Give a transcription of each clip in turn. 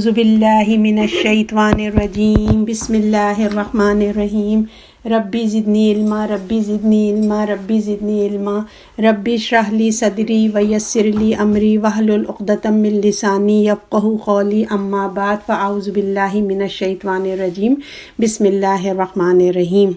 اعوذ باللہ من الشیطان الرجیم بسم اللہ الرحمن الرحیم ربی زدنی علما ربی زدنی علما ربی زدنی علما ربی اشرح لی صدری ویسر لی امری واحلل عقدۃ من لسانی یفقہوا قولی اما بعد فاعوذ باللہ من الشیطان الرجیم بسم اللہ الرحمن الرحیم۔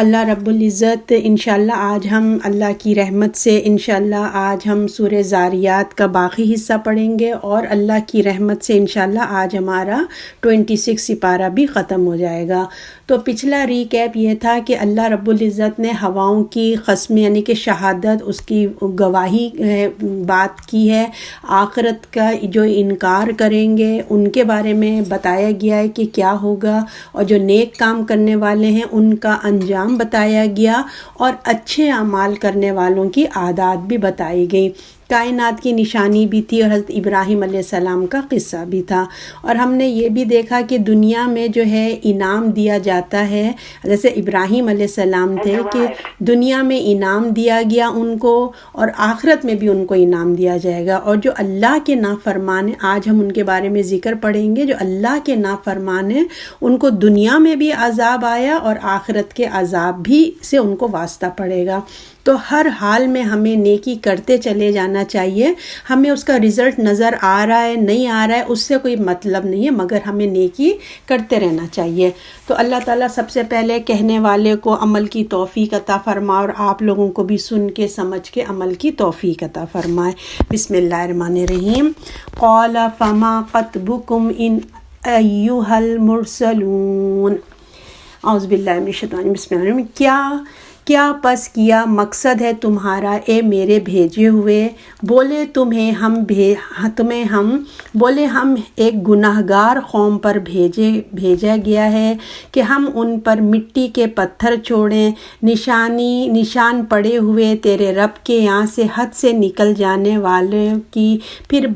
اللہ رب العزت انشاءاللہ آج ہم اللہ کی رحمت سے انشاءاللہ آج ہم سورہ زاریات کا باقی حصہ پڑھیں گے، اور اللہ کی رحمت سے انشاءاللہ آج ہمارا 26 سپارہ بھی ختم ہو جائے گا۔ تو پچھلا ریکیپ یہ تھا کہ اللہ رب العزت نے ہواؤں کی قسم یعنی کہ شہادت، اس کی گواہی بات کی ہے، آخرت کا جو انکار کریں گے ان کے بارے میں بتایا گیا ہے کہ کیا ہوگا، اور جو نیک کام کرنے والے ہیں ان کا انجام بتایا گیا، اور اچھے اعمال کرنے والوں کی عادات بھی بتائی گئی۔ کائنات کی نشانی بھی تھی، اور حضرت ابراہیم علیہ السلام کا قصہ بھی تھا، اور ہم نے یہ بھی دیکھا کہ دنیا میں جو ہے انعام دیا جاتا ہے، جیسے ابراہیم علیہ السلام تھے کہ دنیا میں انعام دیا گیا ان کو، اور آخرت میں بھی ان کو انعام دیا جائے گا۔ اور جو اللہ کے نافرمان ہیں، آج ہم ان کے بارے میں ذکر پڑھیں گے، جو اللہ کے نافرمان ہیں ان کو دنیا میں بھی عذاب آیا اور آخرت کے عذاب بھی سے ان کو واسطہ پڑے گا۔ تو ہر حال میں ہمیں نیکی کرتے چلے جانا چاہیے، ہمیں اس کا رزلٹ نظر آ رہا ہے نہیں آ رہا ہے اس سے کوئی مطلب نہیں ہے، مگر ہمیں نیکی کرتے رہنا چاہیے۔ تو اللہ تعالیٰ سب سے پہلے کہنے والے کو عمل کی توفیق عطا فرمائے، اور آپ لوگوں کو بھی سن کے سمجھ کے عمل کی توفیق عطا فرمائے۔ بسم اللہ الرحمن الرحیم۔ قال فما خطبکم ان ایھا المرسلون۔ اعوذ باللہ من الشیطان الرجیم۔ بسم اللہ الرحمن الرحیم۔ کیا پس کیا مقصد ہے تمہارا اے میرے بھیجے ہوئے؟ بولے بولے ہم ایک گناہگار قوم پر بھیجا گیا ہے کہ ہم ان پر مٹی کے پتھر چھوڑیں، نشان پڑے ہوئے تیرے رب کے یہاں سے حد سے نکل جانے والے کی، پھر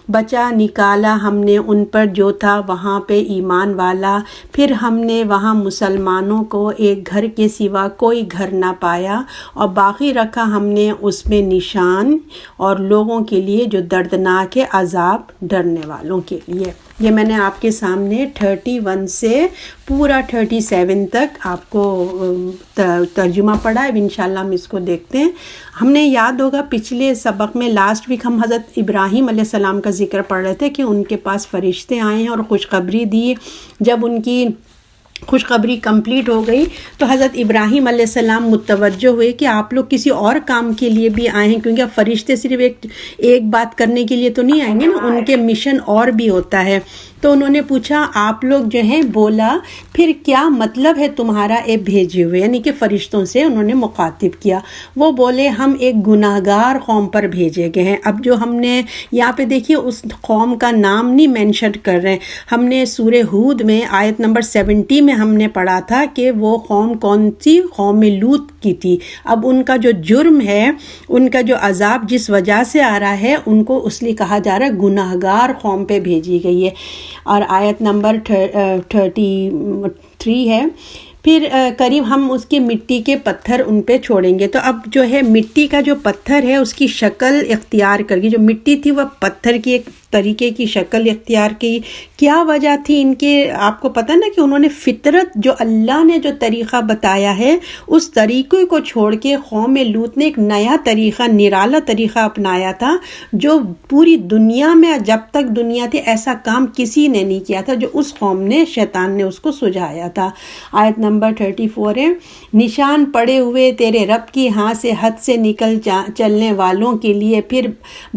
بچا نکالا ہم نے ان پر جو تھا وہاں پہ ایمان والا، پھر ہم نے وہاں مسلمانوں کو ایک گھر کے سوا کوئی گھر نہ پایا، اور باقی رکھا ہم نے اس میں نشان اور لوگوں کے لیے جو دردناک ہے، عذاب ڈرنے والوں کے لیے۔ یہ میں نے آپ کے سامنے 31 سے پورا 37 تک آپ کو ترجمہ پڑھا ہے، انشاءاللہ ہم اس کو دیکھتے ہیں۔ ہم نے یاد ہوگا پچھلے سبق میں لاسٹ ویک ہم حضرت ابراہیم علیہ السلام کا ذکر پڑھ رہے تھے کہ ان کے پاس فرشتے آئے ہیں اور خوشخبری دی۔ جب ان کی خوشخبری کمپلیٹ ہو گئی تو حضرت ابراہیم علیہ السلام متوجہ ہوئے کہ آپ لوگ کسی اور کام کے لیے بھی آئے ہیں، کیونکہ فرشتے صرف ایک بات کرنے کے لیے تو نہیں آئیں گے نا، ان کے مشن اور بھی ہوتا ہے۔ تو انہوں نے پوچھا آپ لوگ جو ہیں، بولا پھر کیا مطلب ہے تمہارا اے بھیجے ہوئے، یعنی کہ فرشتوں سے انہوں نے مخاطب کیا۔ وہ بولے ہم ایک گناہگار قوم پر بھیجے گئے ہیں۔ اب جو ہم نے یہاں پہ دیکھیے اس قوم کا نام نہیں مینشن کر رہے ہیں، ہم نے سورہ ہود میں آیت نمبر 70 میں ہم نے پڑھا تھا کہ وہ قوم کون سی، قوم لوط کی تھی۔ اب ان کا جو جرم ہے، ان کا جو عذاب جس وجہ سے آ رہا ہے، ان کو اس لیے کہا جا رہا ہے گناہگار قوم پہ بھیجی گئی ہے۔ اور آیت نمبر 33 ہے، پھر قریب ہم اس کے مٹی کے پتھر ان پہ چھوڑیں گے۔ تو اب جو ہے مٹی کا جو پتھر ہے اس کی شکل اختیار کر گئی، جو مٹی تھی وہ پتھر کی ایک طریقے کی شکل اختیار کی۔ کیا وجہ تھی ان کے؟ آپ کو پتہ نا کہ انہوں نے فطرت، جو اللہ نے جو طریقہ بتایا ہے اس طریقے کو چھوڑ کے قوم لوط نے ایک نیا طریقہ، نرالا طریقہ اپنایا تھا، جو پوری دنیا میں جب تک دنیا تھی ایسا کام کسی نے نہیں کیا تھا، جو اس قوم نے، شیطان نے اس کو سجھایا تھا۔ آیت نمبر 34 ہے، نشان پڑے ہوئے تیرے رب کی ہاں سے حد سے نکل چلنے والوں کے لیے، پھر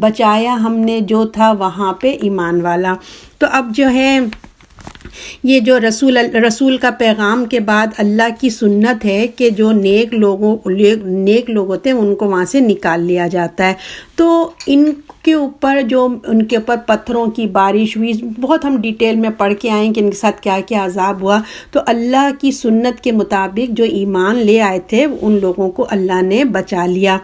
بچایا ہم نے جو تھا وہاں پہ ایمان والا۔ تو اب جو ہے یہ جو رسول کا پیغام کے بعد اللہ کی سنت ہے کہ جو نیک لوگ ہوتے ہیں ان کو وہاں سے نکال لیا جاتا ہے۔ تو ان کے اوپر جو ان کے اوپر پتھروں کی بارش ہوئی، بہت ہم ڈیٹیل میں پڑھ کے آئیں کہ ان کے ساتھ کیا کیا عذاب ہوا۔ تو اللہ کی سنت کے مطابق جو ایمان لے آئے تھے ان لوگوں کو اللہ نے بچا لیا۔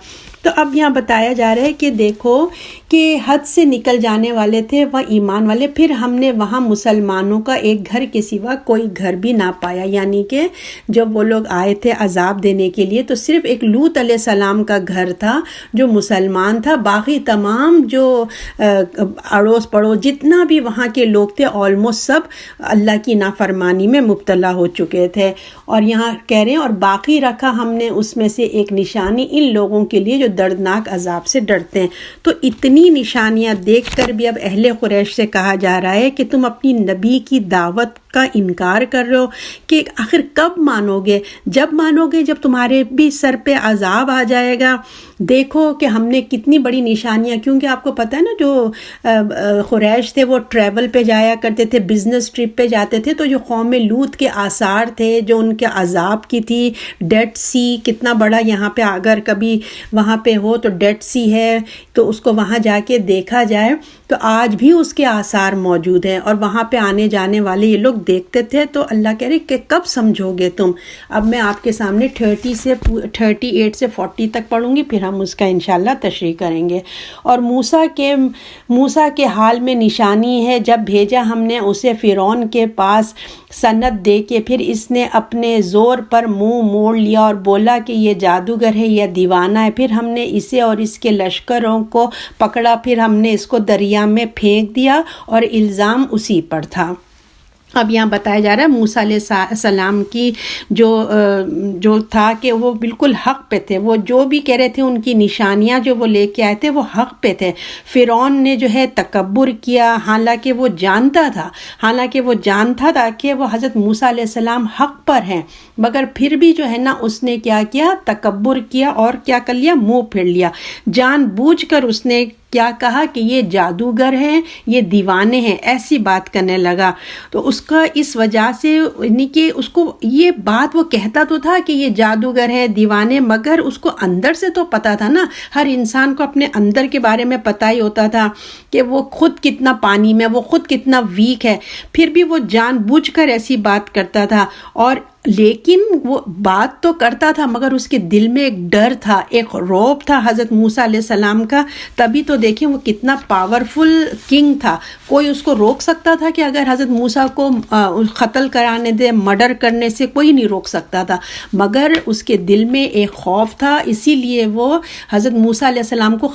تو اب یہاں بتایا جا رہا ہے کہ دیکھو کہ حد سے نکل جانے والے تھے وہ ایمان والے، پھر ہم نے وہاں مسلمانوں کا ایک گھر کے سوا کوئی گھر بھی نہ پایا، یعنی کہ جب وہ لوگ آئے تھے عذاب دینے کے لیے تو صرف ایک لوط علیہ السلام کا گھر تھا جو مسلمان تھا، باقی تمام جو اڑوس پڑوس جتنا بھی وہاں کے لوگ تھے آلموسٹ سب اللہ کی نافرمانی میں مبتلا ہو چکے تھے۔ اور یہاں کہہ رہے ہیں اور باقی رکھا ہم نے اس میں سے ایک نشانی ان لوگوں کے لیے جو دردناک عذاب سے ڈرتے ہیں۔ تو اتنی نشانیاں دیکھ کر بھی اب اہل قریش سے کہا جا رہا ہے کہ تم اپنی نبی کی دعوت کا انکار کر رہے ہو کہ آخر کب مانو گے؟ جب مانو گے جب تمہارے بھی سر پہ عذاب آ جائے گا۔ دیکھو کہ ہم نے کتنی بڑی نشانیاں، کیونکہ آپ کو پتہ ہے نا جو قریش تھے وہ ٹریول پہ جایا کرتے تھے، بزنس ٹرپ پہ جاتے تھے، تو جو قوم لوط کے آثار تھے جو ان کے عذاب کی تھی، ڈیڈ سی کتنا بڑا یہاں پہ اگر کبھی وہاں پہ ہو تو ڈیڈ سی ہے تو اس کو وہاں جا کے دیکھا جائے تو آج بھی اس کے آثار موجود ہیں اور وہاں پہ آنے جانے والے یہ لوگ دیکھتے تھے۔ تو اللہ کہہ رہے کہ کب سمجھو گے تم؟ اب میں آپ کے سامنے 38 سے 40 تک پڑھوں گی، پھر ہم اس کا انشاءاللہ تشریح کریں گے۔ اور موسیٰ کے حال میں نشانی ہے جب بھیجا ہم نے اسے فرعون کے پاس سند دے کے، پھر اس نے اپنے زور پر منہ موڑ لیا اور بولا کہ یہ جادوگر ہے یا دیوانہ ہے۔ پھر ہم نے اسے اور اس کے لشکروں کو پکڑا، پھر ہم نے اس کو دریا میں پھینک دیا اور الزام اسی پر تھا۔ اب یہاں بتایا جا رہا ہے موسیٰ علیہ السلام کی جو تھا کہ وہ بالکل حق پہ تھے، وہ جو بھی کہہ رہے تھے ان کی نشانیاں جو وہ لے کے آئے تھے وہ حق پہ تھے۔ فرعون نے جو ہے تکبر کیا، حالانکہ وہ جانتا تھا کہ وہ حضرت موسیٰ علیہ السلام حق پر ہیں، مگر پھر بھی جو ہے نا اس نے کیا تکبر کیا اور کیا کر لیا، منہ پھیر لیا، جان بوجھ کر اس نے کیا کہا کہ یہ جادوگر ہیں، یہ دیوانے ہیں، ایسی بات کرنے لگا۔ تو اس کا اس وجہ سے یعنی کہ اس کو یہ بات وہ کہتا تو تھا کہ یہ جادوگر ہے، دیوانے، مگر اس کو اندر سے تو پتا تھا نا، ہر انسان کو اپنے اندر کے بارے میں پتہ ہی ہوتا تھا کہ وہ خود کتنا پانی میں، وہ خود کتنا ویک ہے، پھر بھی وہ جان بوجھ کر ایسی بات کرتا تھا۔ اور لیکن وہ بات تو کرتا تھا مگر اس کے دل میں ایک ڈر تھا، ایک رعب تھا حضرت موسیٰ علیہ السلام کا۔ تبھی تو دیکھیں وہ کتنا پاورفل کنگ تھا، کوئی اس کو روک سکتا تھا کہ اگر حضرت موسیٰ کو قتل کرانے دے، مرڈر کرنے سے کوئی نہیں روک سکتا تھا، مگر اس کے دل میں ایک خوف تھا، اسی لیے وہ حضرت موسیٰ علیہ السلام کو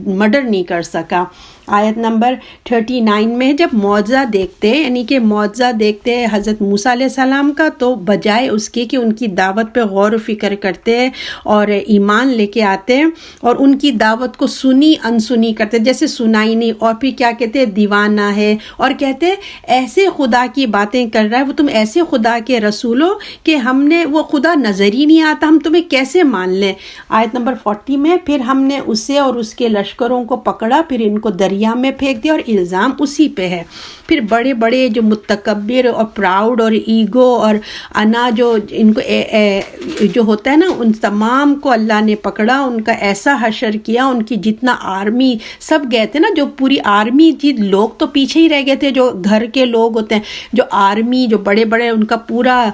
مرڈر نہیں کر سکا۔ آیت نمبر 39 میں جب معجزہ دیکھتے یعنی کہ معجزہ دیکھتے حضرت موسیٰ علیہ السلام کا، تو بجائے اس کے کہ ان کی دعوت پہ غور و فکر کرتے اور ایمان لے کے آتے اور ان کی دعوت کو سنی انسنی کرتے، جیسے سنائی نہیں، اور پھر کیا کہتے دیوانہ ہے، اور کہتے ایسے خدا کی باتیں کر رہا ہے، وہ تم ایسے خدا کے رسول ہو کہ ہم نے وہ خدا نظر ہی نہیں آتا، ہم تمہیں کیسے مان لیں۔ آیت نمبر 40 میں پھر ہم نے اسے اور اس کے لشکروں کو پکڑا، پھر ان کو دریا میں پھینک دیا اور الزام اسی پہ ہے۔ پھر بڑے بڑے جو متکبر اور پراؤڈ اور ایگو اور انا جو ان کو جو ہوتا ہے نا، ان تمام کو اللہ نے پکڑا، ان کا ایسا حشر کیا، ان کی جتنا آرمی سب گئے تھے نا، جو پوری آرمی لوگ تو پیچھے ہی رہ گئے تھے، جو گھر کے لوگ ہوتے ہیں، جو آرمی جو بڑے بڑے ان کا پورا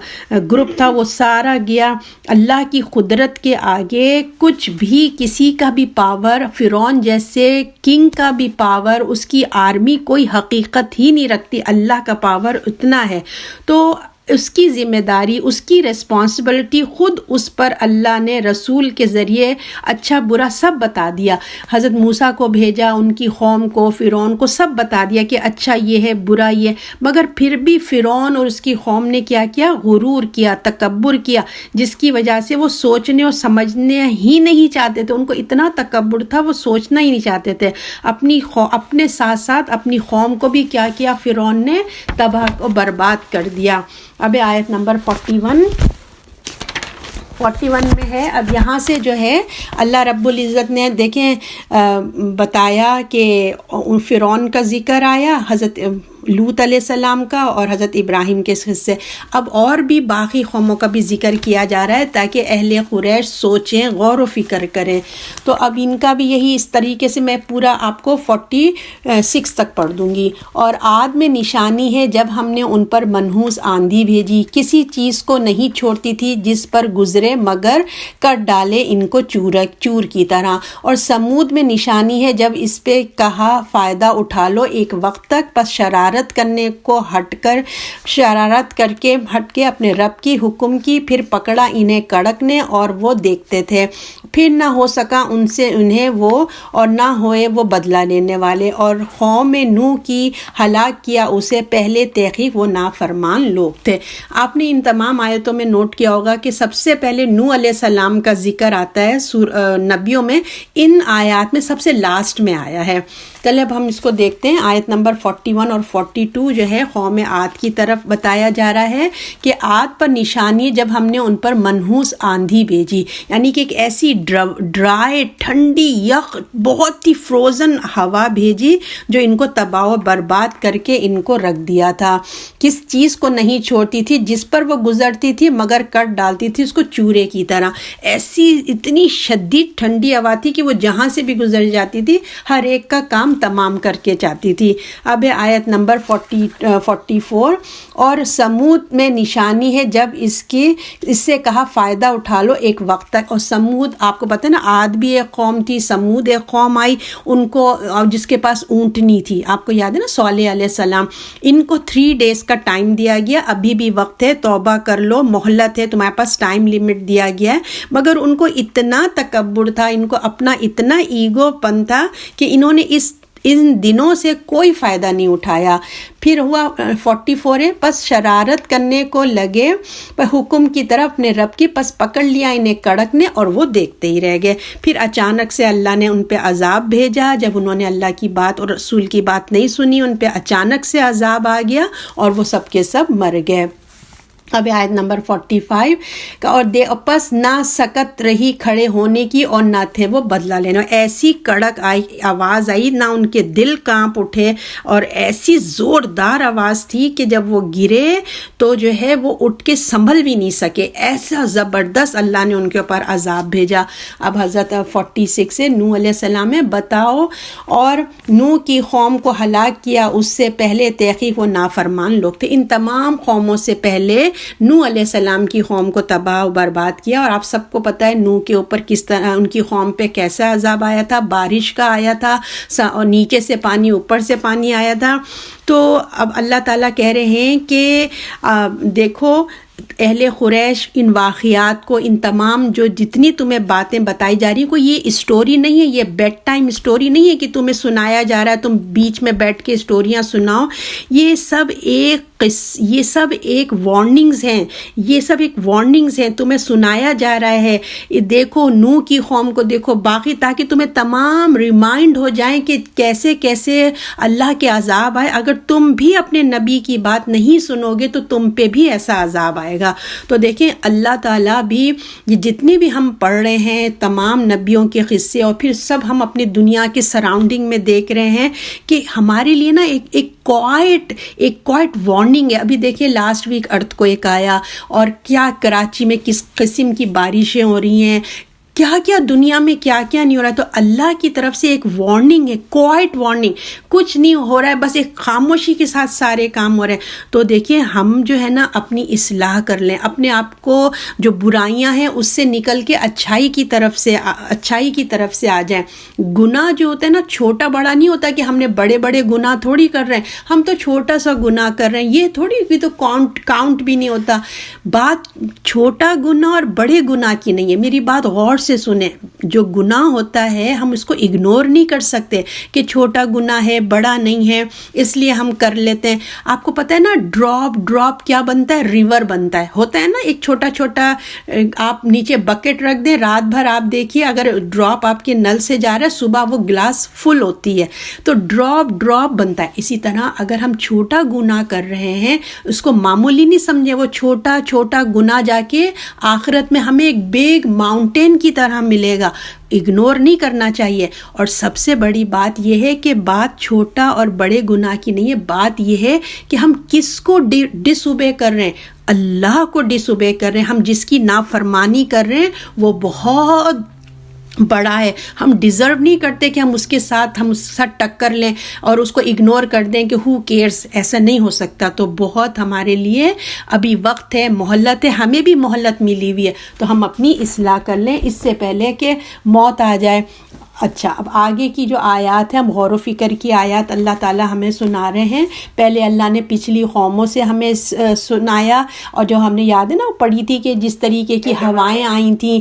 گروپ تھا وہ سارا گیا۔ اللہ کی قدرت کے آگے کچھ بھی، کسی کا بھی پاور، فرعون جیسے کنگ کا بھی پاور، اس کی آرمی کوئی حقیقت ہی نہیں رکھتی، اللہ کا پاور اتنا ہے۔ تو اس کی ذمہ داری، اس کی ریسپانسبلٹی خود اس پر اللہ نے رسول کے ذریعے اچھا برا سب بتا دیا۔ حضرت موسیٰ کو بھیجا، ان کی قوم کو، فرعون کو سب بتا دیا کہ اچھا یہ ہے، برا یہ، مگر پھر بھی فرعون اور اس کی قوم نے کیا غرور کیا، تکبر کیا، جس کی وجہ سے وہ سوچنے اور سمجھنے ہی نہیں چاہتے تھے، ان کو اتنا تکبر تھا وہ سوچنا ہی نہیں چاہتے تھے۔ اپنے ساتھ ساتھ اپنی قوم کو بھی کیا فرعون نے تباہ و برباد کر دیا۔ اب آیت نمبر 41 میں ہے۔ اب یہاں سے جو ہے اللہ رب العزت نے دیکھیں بتایا کہ فرعون کا ذکر آیا، حضرت لوط علیہ السلام کا اور حضرت ابراہیم کے قصے. اب اور بھی باقی قوموں کا بھی ذکر کیا جا رہا ہے تاکہ اہل قریش سوچیں، غور و فکر کریں. تو اب ان کا بھی یہی اس طریقے سے میں پورا آپ کو 46 تک پڑھ دوں گی. اور عاد میں نشانی ہے جب ہم نے ان پر منحوس آندھی بھیجی، کسی چیز کو نہیں چھوڑتی تھی جس پر گزرے مگر کر ڈالے ان کو چور کی طرح. اور سمود میں نشانی ہے جب اس پہ کہا فائدہ اٹھا لو ایک وقت تک، پس شرارت کرنے کو ہٹ کے اپنے رب کی حکم کی، پھر پکڑا انہیں کڑک نے اور وہ دیکھتے تھے، پھر نہ ہو سکا ان سے انہیں وہ اور نہ ہوئے وہ بدلہ لینے والے. اور قوم نوح کی ہلاک کیا اسے، پہلے تحقیق وہ نافرمان لوگ تھے. آپ نے ان تمام آیتوں میں نوٹ کیا ہوگا کہ سب سے پہلے نوح علیہ السلام کا ذکر آتا ہے نبیوں میں، ان آیات میں سب سے لاسٹ میں آیا ہے. چلے اب ہم اس کو دیکھتے ہیں. آیت نمبر 41 اور 42 جو ہے قوم عاد کی طرف بتایا جا رہا ہے کہ عاد پر نشانی جب ہم نے ان پر منحوس آندھی بھیجی، یعنی کہ ایک ایسی ڈرائی ٹھنڈی یخ بہت ہی فروزن ہوا بھیجی جو ان کو تباہ و برباد کر کے ان کو رکھ دیا تھا. کس چیز کو نہیں چھوڑتی تھی جس پر وہ گزرتی تھی مگر کٹ ڈالتی تھی اس کو چورے کی طرح. ایسی اتنی شدید ٹھنڈی ہوا تھی کہ وہ جہاں سے بھی گزر جاتی تھی ہر ایک کا کام تمام کر کے جاتی تھی. اب آیت نمبر 44. اور سمود میں نشانی ہے جب اس سے کہا فائدہ اٹھا لو ایک وقت تک. اور سمود آپ کو پتہ ہے نا، عاد بھی ایک قوم تھی، سمود ایک قوم آئی ان کو جس کے پاس اونٹنی تھی. آپ کو یاد ہے نا صالح علیہ السلام، ان کو 3 days کا ٹائم دیا گیا، ابھی بھی وقت ہے، توبہ کر لو، مہلت ہے، تمہارے پاس ٹائم لیمٹ دیا گیا ہے. مگر ان کو اتنا تکبر تھا، ان کو اپنا اتنا ایگو پن تھا کہ انہوں نے ان دنوں سے کوئی فائدہ نہیں اٹھایا. پھر ہوا 44 ہے، پس شرارت کرنے کو لگے حکم کی طرف اپنے رب کی، پس پکڑ لیا انہیں کڑک نے اور وہ دیکھتے ہی رہ گئے. پھر اچانک سے اللہ نے ان پہ عذاب بھیجا جب انہوں نے اللہ کی بات اور رسول کی بات نہیں سنی، ان پہ اچانک سے عذاب آ گیا اور وہ سب کے سب مر گئے. اب آیت نمبر 45 کا، اور پس نہ سکت رہی کھڑے ہونے کی اور نہ تھے وہ بدلہ لینا. ایسی کڑک آواز آئی، نہ ان کے دل کانپ اٹھے، اور ایسی زوردار آواز تھی کہ جب وہ گرے تو جو ہے وہ اٹھ کے سنبھل بھی نہیں سکے. ایسا زبردست اللہ نے ان کے اوپر عذاب بھیجا. اب حضرت 46 سے نوح علیہ السلام میں بتاؤ، اور نوح کی قوم کو ہلاک کیا اس سے پہلے تحقیق وہ نافرمان لوگ تھے. ان تمام قوموں سے پہلے نوح علیہ السلام کی قوم کو تباہ و برباد کیا. اور آپ سب کو پتہ ہے نوح کے اوپر کس طرح ان کی قوم پہ کیسا عذاب آیا تھا، بارش کا آیا تھا، اور نیچے سے پانی اوپر سے پانی آیا تھا. تو اب اللہ تعالیٰ کہہ رہے ہیں کہ دیکھو اہل قریش ان واقعات کو، ان تمام جو جتنی تمہیں باتیں بتائی جا رہی ہیں، کوئی یہ اسٹوری نہیں ہے، یہ بیڈ ٹائم اسٹوری نہیں ہے کہ تمہیں سنایا جا رہا ہے تم بیچ میں بیٹھ کے اسٹوریاں سناؤ. یہ سب ایک وارننگز ہیں، یہ سب ایک وارننگز ہیں، تمہیں سنایا جا رہا ہے. دیکھو نوح کی قوم کو دیکھو، باقی تاکہ تمہیں تمام ریمائنڈ ہو جائیں کہ کیسے کیسے اللہ کے عذاب آئے. اگر تم بھی اپنے نبی کی بات نہیں سنو گے تو تم پہ بھی ایسا عذاب آئے گا. تو دیکھیں اللہ تعالیٰ بھی یہ جتنے بھی ہم پڑھ رہے ہیں تمام نبیوں کے قصے، اور پھر سب ہم اپنی دنیا کے سراؤنڈنگ میں دیکھ رہے ہیں کہ ہمارے لیے نا ایک کوائٹ وارننگ ہے. ابھی دیکھیں لاسٹ ویک ارتھ کو ایک آیا، اور کیا کراچی میں کس قسم کی بارشیں ہو رہی ہیں، کیا کیا دنیا میں کیا کیا نہیں ہو رہا ہے. تو اللہ کی طرف سے ایک وارننگ ہے، کوائٹ وارننگ. کچھ نہیں ہو رہا ہے، بس ایک خاموشی کے ساتھ سارے کام ہو رہے ہیں. تو دیکھیں ہم جو ہے نا اپنی اصلاح کر لیں، اپنے آپ کو جو برائیاں ہیں اس سے نکل کے اچھائی کی طرف سے آ جائیں. گناہ جو ہوتا ہے نا چھوٹا بڑا نہیں ہوتا کہ ہم نے بڑے بڑے گناہ تھوڑی کر رہے ہیں، ہم تو چھوٹا سا گناہ کر رہے ہیں، یہ تھوڑی کہ تو کاؤنٹ بھی نہیں ہوتا. بات چھوٹا گناہ اور بڑے گناہ کی نہیں ہے. میری بات غور سے سنیں، جو گناہ ہوتا ہے ہم اس کو اگنور نہیں کر سکتے کہ چھوٹا گناہ ہے بڑا نہیں ہے اس لیے ہم کر لیتے ہیں. آپ کو پتہ ہے نا ڈراپ کیا بنتا ہے، ریور بنتا ہے. ہوتا ہے نا ایک چھوٹا آپ نیچے بکٹ رکھ دیں، رات بھر آپ دیکھیے اگر ڈراپ آپ کے نل سے جا رہا ہے صبح وہ گلاس فل ہوتی ہے، تو ڈراپ بنتا ہے. اسی طرح اگر ہم چھوٹا گناہ کر رہے ہیں اس کو معمولی نہیں سمجھے، وہ چھوٹا گناہ جا کے آخرت میں ہمیں ایک بگ ماؤنٹین کی طرح ملے گا، اگنور نہیں کرنا چاہیے۔ اور سب سے بڑی بات یہ ہے کہ بات چھوٹا اور بڑے گناہ کی نہیں ہے، بات یہ ہے کہ ہم کس کو ڈس اوبے کر رہے ہیں، اللہ کو ڈس اوبے کر رہے ہیں، ہم جس کی نافرمانی کر رہے ہیں وہ بہت بڑا ہے۔ ہم ڈیزرو نہیں کرتے کہ ہم اس کے ساتھ ٹکر لیں اور اس کو اگنور کر دیں کہ ہو کیئرس، ایسا نہیں ہو سکتا۔ تو بہت ہمارے لیے ابھی وقت ہے، مہلت ہے، ہمیں بھی مہلت ملی ہوئی ہے، تو ہم اپنی اصلاح کر لیں اس سے پہلے کہ موت آ جائے۔ اچھا، اب آگے کی جو آیات ہیں، ہم غور و فکر کی آیات اللہ تعالیٰ ہمیں سنا رہے ہیں۔ پہلے اللہ نے پچھلی قوموں سے ہمیں سنایا، اور جو ہم نے یاد ہے نا وہ پڑھی تھی کہ جس طریقے کی ہوائیں آئی تھیں،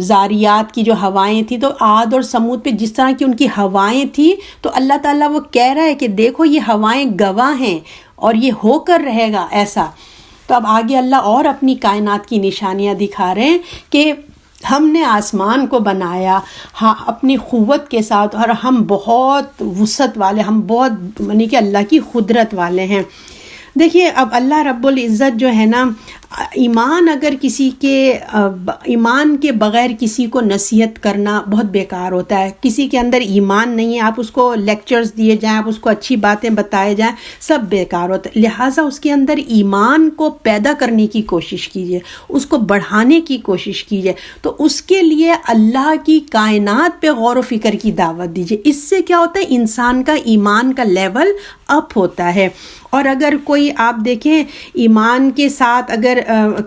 زاریات کی جو ہوائیں تھیں، تو عاد اور سمود پہ جس طرح کی ان کی ہوائیں تھیں، تو اللہ تعالیٰ وہ کہہ رہا ہے کہ دیکھو یہ ہوائیں گواہ ہیں اور یہ ہو کر رہے گا ایسا۔ تو اب آگے اللہ اور اپنی کائنات کی نشانیاں دکھا رہے ہیں کہ ہم نے آسمان کو بنایا ہاں اپنی قوت کے ساتھ، اور ہم بہت وسعت والے، ہم بہت یعنی کہ اللہ کی قدرت والے ہیں۔ دیکھیے اب اللہ رب العزت جو ہے نا، ایمان اگر کسی کے ایمان کے بغیر کسی کو نصیحت کرنا بہت بیکار ہوتا ہے۔ کسی کے اندر ایمان نہیں ہے، آپ اس کو لیکچرز دیے جائیں، آپ اس کو اچھی باتیں بتائے جائیں، سب بیکار ہوتا ہے۔ لہٰذا اس کے اندر ایمان کو پیدا کرنے کی کوشش کیجیے، اس کو بڑھانے کی کوشش کیجیے۔ تو اس کے لیے اللہ کی کائنات پہ غور و فکر کی دعوت دیجیے۔ اس سے کیا ہوتا ہے، انسان کا ایمان کا لیول اپ ہوتا ہے۔ اور اگر کوئی آپ دیکھیں ایمان کے ساتھ اگر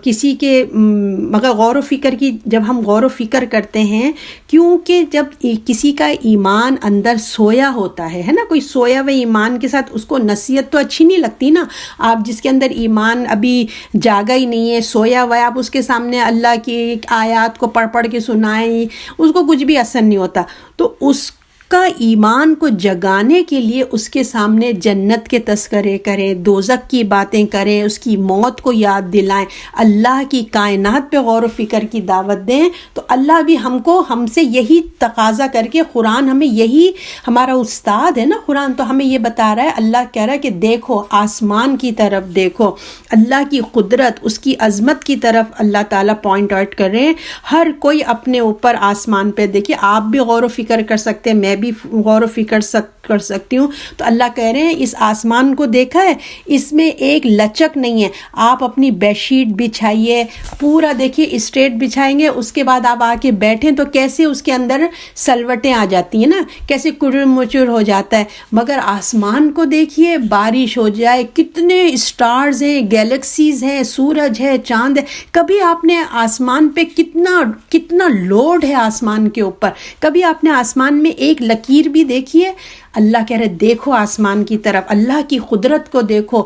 کسی کے مگر غور و فکر کی، جب ہم غور و فکر کرتے ہیں، کیونکہ جب کسی کا ایمان اندر سویا ہوتا ہے نا، کوئی سویا ہوئے ایمان کے ساتھ اس کو نصیحت تو اچھی نہیں لگتی نا۔ آپ جس کے اندر ایمان ابھی جاگا ہی نہیں ہے، سویا ہوا ہے، آپ اس کے سامنے اللہ کی آیات کو پڑھ کے سنائیں، اس کو کچھ بھی اثر نہیں ہوتا۔ تو اس کا ایمان کو جگانے کے لیے اس کے سامنے جنت کے تذکرے کریں، دوزخ کی باتیں کریں، اس کی موت کو یاد دلائیں، اللہ کی کائنات پہ غور و فکر کی دعوت دیں، تو اللہ بھی ہم سے یہی تقاضا کر کے، قرآن ہمیں یہی، ہمارا استاد ہے نا قرآن، تو ہمیں یہ بتا رہا ہے، اللہ کہہ رہا ہے کہ دیکھو آسمان کی طرف دیکھو، اللہ کی قدرت، اس کی عظمت کی طرف اللہ تعالیٰ پوائنٹ آؤٹ کر رہے ہیں۔ ہر کوئی اپنے اوپر آسمان پہ دیکھیے، آپ بھی غور و فکر کر سکتے ہیں، میں بھی غور و فکر کر سکتی ہوں۔ تو اللہ کہہ رہے ہیں اس آسمان کو دیکھا ہے، اس میں ایک لچک نہیں ہے۔ آپ اپنی بیڈ شیٹ بچھائیے، پورا دیکھیے اسٹریٹ بچھائیں گے، اس کے بعد آپ آ کے بیٹھیں تو کیسے اس کے اندر سلوٹیں آ جاتی ہیں نا، کیسے کڑر مچر ہو جاتا ہے۔ مگر آسمان کو دیکھیے، بارش ہو جائے، کتنے اسٹارز ہیں، گیلیکسیز ہیں، سورج ہے، چاند ہے، کبھی آپ نے آسمان پہ کتنا لوڈ ہے آسمان کے اوپر، کبھی آپ نے آسمان میں ایک لکیر بھی دیکھی ہے؟ اللہ کہہ رہے دیکھو آسمان کی طرف، اللہ کی قدرت کو دیکھو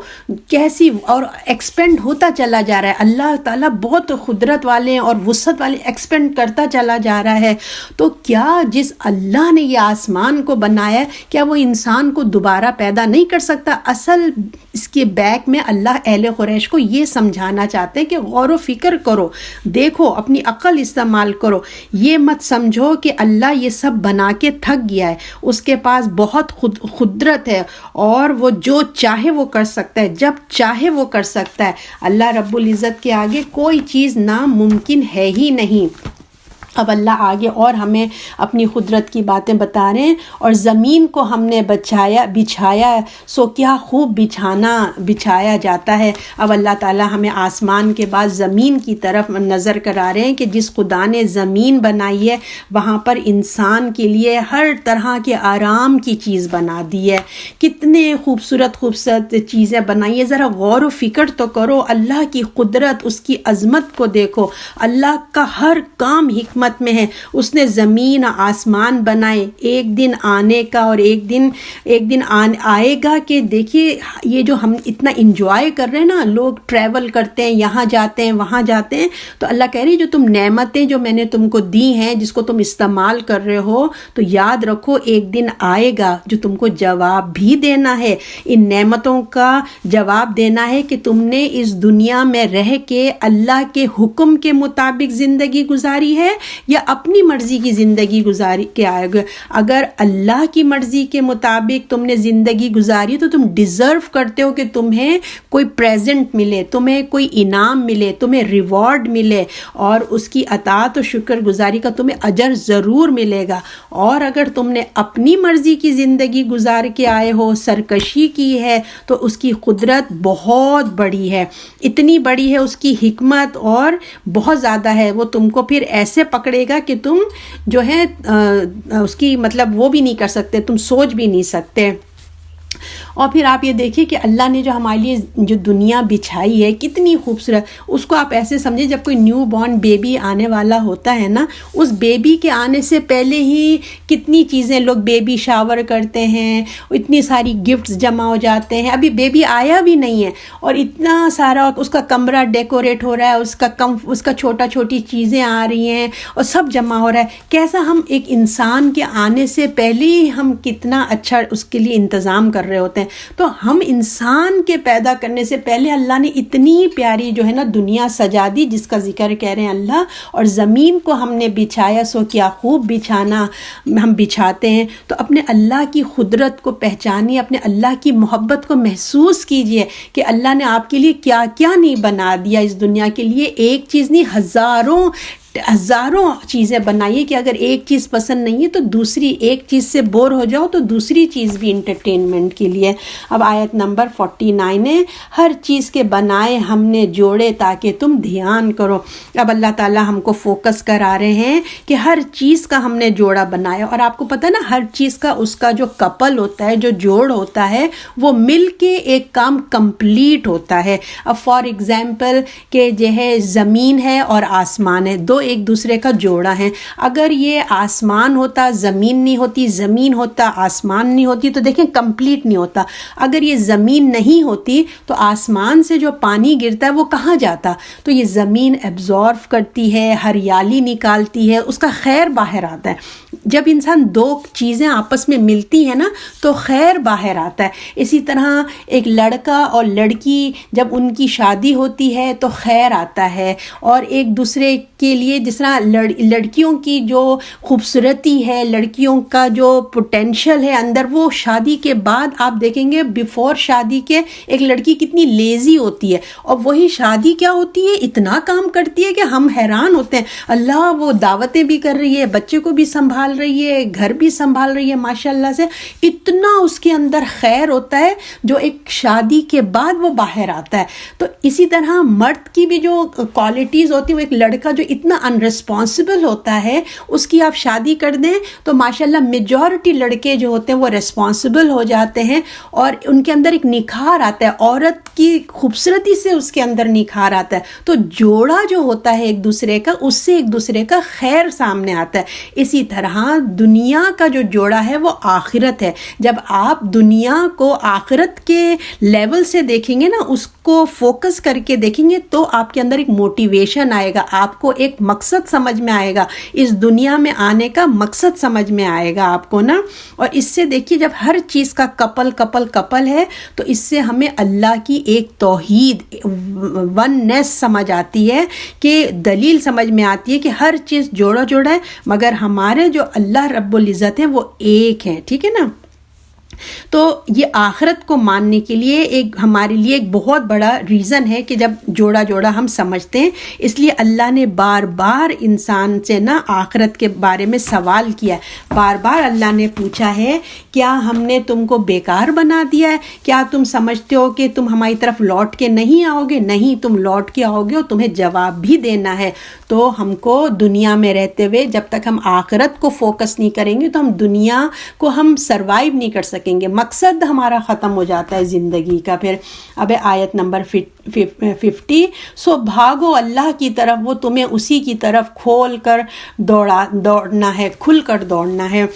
کیسی، اور ایکسپینڈ ہوتا چلا جا رہا ہے۔ اللہ تعالیٰ بہت قدرت والے ہیں اور وسعت والے، ایکسپینڈ کرتا چلا جا رہا ہے۔ تو کیا جس اللہ نے یہ آسمان کو بنایا ہے، کیا وہ انسان کو دوبارہ پیدا نہیں کر سکتا؟ اصل اس کے بیک میں اللہ اہل قریش کو یہ سمجھانا چاہتے ہیں کہ غور و فکر کرو، دیکھو، اپنی عقل استعمال کرو، یہ مت سمجھو کہ اللہ یہ سب بنا کے تھک گیا ہے، اس کے پاس بہت قدرت ہے اور وہ جو چاہے وہ کر سکتا ہے، جب چاہے وہ کر سکتا ہے۔ اللہ رب العزت کے آگے کوئی چیز ناممکن ہے ہی نہیں۔ اب اللہ آگے اور ہمیں اپنی قدرت کی باتیں بتا رہے ہیں، اور زمین کو ہم نے بچھایا سو کیا خوب بچھایا جاتا ہے۔ اب اللہ تعالیٰ ہمیں آسمان کے بعد زمین کی طرف نظر کرا رہے ہیں کہ جس خدا نے زمین بنائی ہے وہاں پر انسان کے لیے ہر طرح کے آرام کی چیز بنا دی ہے، کتنے خوبصورت چیزیں بنائی ہے۔ ذرا غور و فکر تو کرو، اللہ کی قدرت، اس کی عظمت کو دیکھو۔ اللہ کا ہر کام حکمت میں ہے، اس نے زمین آسمان بنائے، ایک دن آنے کا اور ایک دن آئے گا کہ دیکھیے یہ جو ہم اتنا انجوائے کر رہے ہیں نا، لوگ ٹریول کرتے ہیں، یہاں جاتے ہیں وہاں جاتے ہیں، تو اللہ کہہ رہی جو تم نعمتیں جو میں نے تم کو دی ہیں، جس کو تم استعمال کر رہے ہو، تو یاد رکھو ایک دن آئے گا جو تم کو جواب بھی دینا ہے، ان نعمتوں کا جواب دینا ہے کہ تم نے اس دنیا میں رہ کے اللہ کے حکم کے مطابق زندگی گزاری ہے یا اپنی مرضی کی زندگی گزاری کے آئے گے؟ اگر اللہ کی مرضی کے مطابق تم نے زندگی گزاری تو تم ڈیزرو کرتے ہو کہ تمہیں کوئی پریزنٹ ملے، تمہیں کوئی انعام ملے، تمہیں ریوارڈ ملے، اور اس کی اطاعت و شکر گزاری کا تمہیں اجر ضرور ملے گا۔ اور اگر تم نے اپنی مرضی کی زندگی گزار کے آئے ہو، سرکشی کی ہے، تو اس کی قدرت بہت بڑی ہے، اتنی بڑی ہے اس کی حکمت، اور بہت زیادہ ہے۔ وہ تم کو پھر ایسے پکڑے گا کہ تم جو ہے اس کی مطلب وہ بھی نہیں کر سکتے، تم سوچ بھی نہیں سکتے۔ اور پھر آپ یہ دیکھیے کہ اللہ نے جو ہمارے لیے جو دنیا بچھائی ہے کتنی خوبصورت، اس کو آپ ایسے سمجھیں جب کوئی نیو بورن بیبی آنے والا ہوتا ہے نا، اس بیبی کے آنے سے پہلے ہی کتنی چیزیں، لوگ بیبی شاور کرتے ہیں، اتنی ساری گفٹس جمع ہو جاتے ہیں، ابھی بیبی آیا بھی نہیں ہے اور اتنا سارا اس کا کمرہ ڈیکوریٹ ہو رہا ہے، اس کا چھوٹا چھوٹی چیزیں آ رہی ہیں اور سب جمع ہو رہا ہے۔ کیسا ہم ایک انسان کے آنے سے پہلے ہی ہم کتنا اچھا اس کے لیے انتظام کر رہے ہوتے ہیں۔ تو ہم انسان کے پیدا کرنے سے پہلے اللہ نے اتنی پیاری جو ہے نا دنیا سجا دی، جس کا ذکر کہہ رہے ہیں اللہ، اور زمین کو ہم نے بچھایا، سو کیا خوب بچھانا ہم بچھاتے ہیں۔ تو اپنے اللہ کی قدرت کو پہچانیے، اپنے اللہ کی محبت کو محسوس کیجئے کہ اللہ نے آپ کے لیے کیا کیا نہیں بنا دیا اس دنیا کے لیے، ایک چیز نہیں، ہزاروں چیزیں بنائیے کہ اگر ایک چیز پسند نہیں ہے تو دوسری، ایک چیز سے بور ہو جاؤ تو دوسری چیز بھی انٹرٹینمنٹ کے لیے۔ اب آیت نمبر 49 ہے، ہر چیز کے بنائے ہم نے جوڑے تاکہ تم دھیان کرو۔ اب اللہ تعالیٰ ہم کو فوکس کرا رہے ہیں کہ ہر چیز کا ہم نے جوڑا بنایا، اور آپ کو پتہ نا ہر چیز کا اس کا جو کپل ہوتا ہے، جو جوڑ ہوتا ہے، وہ مل کے ایک کام کمپلیٹ ہوتا ہے۔ اب فار ایگزامپل کہ جو ہے زمین ہے اور آسمان ہے، دو ایک دوسرے کا جوڑا ہے۔ اگر یہ آسمان ہوتا زمین نہیں ہوتی، زمین ہوتا آسمان نہیں ہوتی، تو دیکھیں کمپلیٹ نہیں ہوتا۔ اگر یہ زمین نہیں ہوتی تو آسمان سے جو پانی گرتا ہے وہ کہاں جاتا؟ تو یہ زمین ایبزارو کرتی ہے، ہریالی نکالتی ہے، اس کا خیر باہر آتا ہے۔ جب انسان دو چیزیں آپس میں ملتی ہیں نا تو خیر باہر آتا ہے۔ اسی طرح ایک لڑکا اور لڑکی جب ان کی شادی ہوتی ہے تو خیر آتا ہے، اور ایک دوسرے کے لیے جس طرح لڑکیوں کی جو خوبصورتی ہے، لڑکیوں کا جو پوٹینشل ہے اندر، وہ شادی کے بعد آپ دیکھیں گے بیفور شادی کے ایک لڑکی کتنی لیزی ہوتی ہے، اور وہی شادی کیا ہوتی ہے، اتنا کام کرتی ہے کہ ہم حیران ہوتے ہیں، اللہ وہ دعوتیں بھی کر رہی ہے، بچے کو بھی سنبھال رہی ہے، گھر بھی سنبھال رہی ہے، ماشاءاللہ سے اتنا اس کے اندر خیر ہوتا ہے جو ایک شادی کے بعد وہ باہر آتا ہے۔ تو اسی طرح مرد کی بھی جو کوالٹیز ہوتی ہیں، وہ ایک لڑکا جو اتنا انرسپانسبل ہوتا ہے، اس کی آپ شادی کر دیں تو ماشاءاللہ میجورٹی لڑکے جو ہوتے ہیں وہ ریسپانسبل ہو جاتے ہیں، اور ان کے اندر ایک نکھار آتا ہے، عورت کی خوبصورتی سے اس کے اندر نکھار آتا ہے۔ تو جوڑا جو ہوتا ہے ایک دوسرے کا، اس سے ایک دوسرے کا خیر سامنے آتا ہے۔ اسی طرح دنیا کا جو جوڑا ہے وہ آخرت ہے۔ جب آپ دنیا کو آخرت کے لیول سے دیکھیں گے نا، اس کو فوکس کر کے دیکھیں گے، تو آپ کے اندر ایک موٹیویشن آئے گا، آپ کو ایک مقصد سمجھ میں آئے گا، اس دنیا میں آنے کا مقصد سمجھ میں آئے گا آپ کو نا۔ اور اس سے دیکھیے جب ہر چیز کا کپل ہے تو اس سے ہمیں اللہ کی ایک توحید، وننس سمجھ آتی ہے، کہ دلیل سمجھ میں آتی ہے کہ ہر چیز جوڑا ہے، مگر ہمارے جو اللہ رب العزت ہیں وہ ایک ہیں، ٹھیک ہے نا۔ تو یہ آخرت کو ماننے کے لیے ایک ہمارے لیے ایک بہت بڑا ریزن ہے کہ جب جوڑا ہم سمجھتے ہیں، اس لیے اللہ نے بار بار انسان سے نا آخرت کے بارے میں سوال کیا ہے، بار بار اللہ نے پوچھا ہے، کیا ہم نے تم کو بیکار بنا دیا ہے؟ کیا تم سمجھتے ہو کہ تم ہماری طرف لوٹ کے نہیں آؤ گے؟ نہیں، تم لوٹ کے آؤ گے اور تمہیں جواب بھی دینا ہے۔ تو ہم کو دنیا میں رہتے ہوئے جب تک ہم آخرت کو فوکس نہیں کریں گے تو ہم دنیا کو ہم سروائیو نہیں کر سکیں گے، مقصد ہمارا ختم ہو جاتا ہے زندگی کا۔ پھر اب آیت نمبر 50، سو بھاگو اللہ کی طرف، وہ تمہیں اسی کی طرف کھول کر دوڑنا ہے، کھل کر دوڑنا ہے۔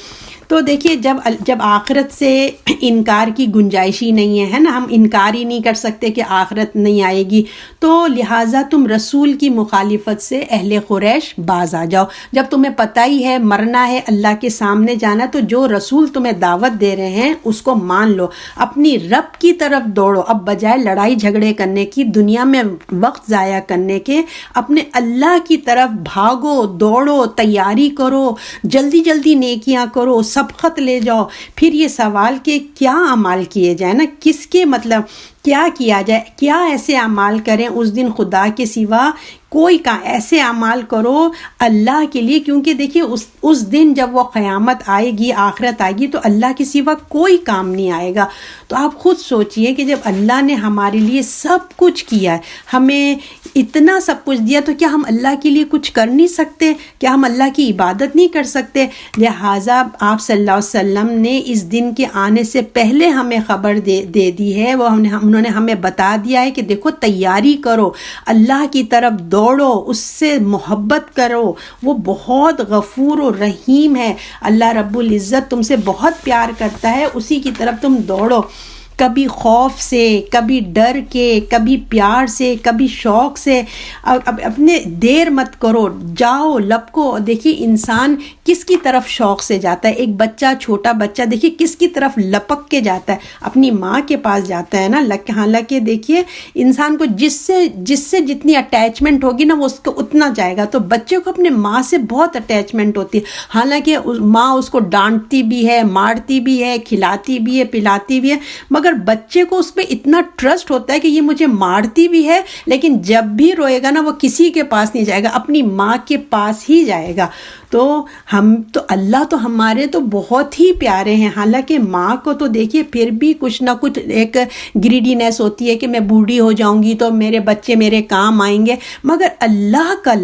تو دیکھیے جب آخرت سے انکار کی گنجائش ہی نہیں ہے نا، ہم انکار ہی نہیں کر سکتے کہ آخرت نہیں آئے گی، تو لہٰذا تم رسول کی مخالفت سے اہل قریش باز آ جاؤ۔ جب تمہیں پتہ ہی ہے مرنا ہے، اللہ کے سامنے جانا، تو جو رسول تمہیں دعوت دے رہے ہیں اس کو مان لو، اپنی رب کی طرف دوڑو۔ اب بجائے لڑائی جھگڑے کرنے کی، دنیا میں وقت ضائع کرنے کے، اپنے اللہ کی طرف بھاگو، دوڑو، تیاری کرو، جلدی جلدی نیکیاں کرو، سبقت لے جاؤ۔ پھر یہ سوال کہ کیا اعمال کیے جائیں نا، کس کے مطلب کیا کیا جائے، کیا ایسے اعمال کریں اس دن خدا کے سوا کوئی کا ایسے اعمال کرو اللہ کے لیے، کیونکہ دیکھیے اس دن جب وہ قیامت آئے گی، آخرت آئے گی، تو اللہ کے سوا کوئی کام نہیں آئے گا۔ تو آپ خود سوچئے کہ جب اللہ نے ہمارے لیے سب کچھ کیا ہے، ہمیں اتنا سب کچھ دیا، تو کیا ہم اللہ کے لیے کچھ کر نہیں سکتے؟ کیا ہم اللہ کی عبادت نہیں کر سکتے؟ لہٰذا آپ صلی اللہ علیہ وسلم نے اس دن کے آنے سے پہلے ہمیں خبر دے دی ہے، وہ انہوں نے ہمیں بتا دیا ہے کہ دیکھو تیاری کرو، اللہ کی طرف دوڑو، اس سے محبت کرو، وہ بہت غفور و رحیم ہے۔ اللہ رب العزت تم سے بہت پیار کرتا ہے، اسی کی طرف تم دوڑو، کبھی خوف سے، کبھی ڈر کے، کبھی پیار سے، کبھی شوق سے۔ اپنے دیر مت کرو، جاؤ، لپکو۔ دیکھیے انسان کس کی طرف شوق سے جاتا ہے، ایک بچہ، چھوٹا بچہ دیکھیے کس کی طرف لپک کے جاتا ہے، اپنی ماں کے پاس جاتا ہے نا۔ حالانکہ دیکھیے انسان کو جس سے جتنی اٹیچمنٹ ہوگی نا، وہ اس کو اتنا جائے گا۔ تو بچے کو اپنے ماں سے بہت اٹیچمنٹ ہوتی ہے، حالانکہ ماں اس کو ڈانٹتی بھی ہے، مارتی بھی ہے، کھلاتی بھی ہے، پلاتی بھی ہے، مگر بچے کو اس پہ اتنا ٹرسٹ ہوتا ہے کہ یہ مجھے مارتی بھی ہے، لیکن جب بھی روئے گا نا، وہ کسی کے پاس نہیں جائے گا، اپنی ماں کے پاس ہی جائے گا۔ تو اللہ تو ہمارے تو بہت ہی پیارے ہیں، حالانکہ ماں کو تو دیکھیے پھر بھی کچھ نہ کچھ ایک گریڈینس ہوتی ہے کہ میں بوڑھی ہو جاؤں گی تو میرے بچے میرے کام آئیں گے، مگر اللہ کا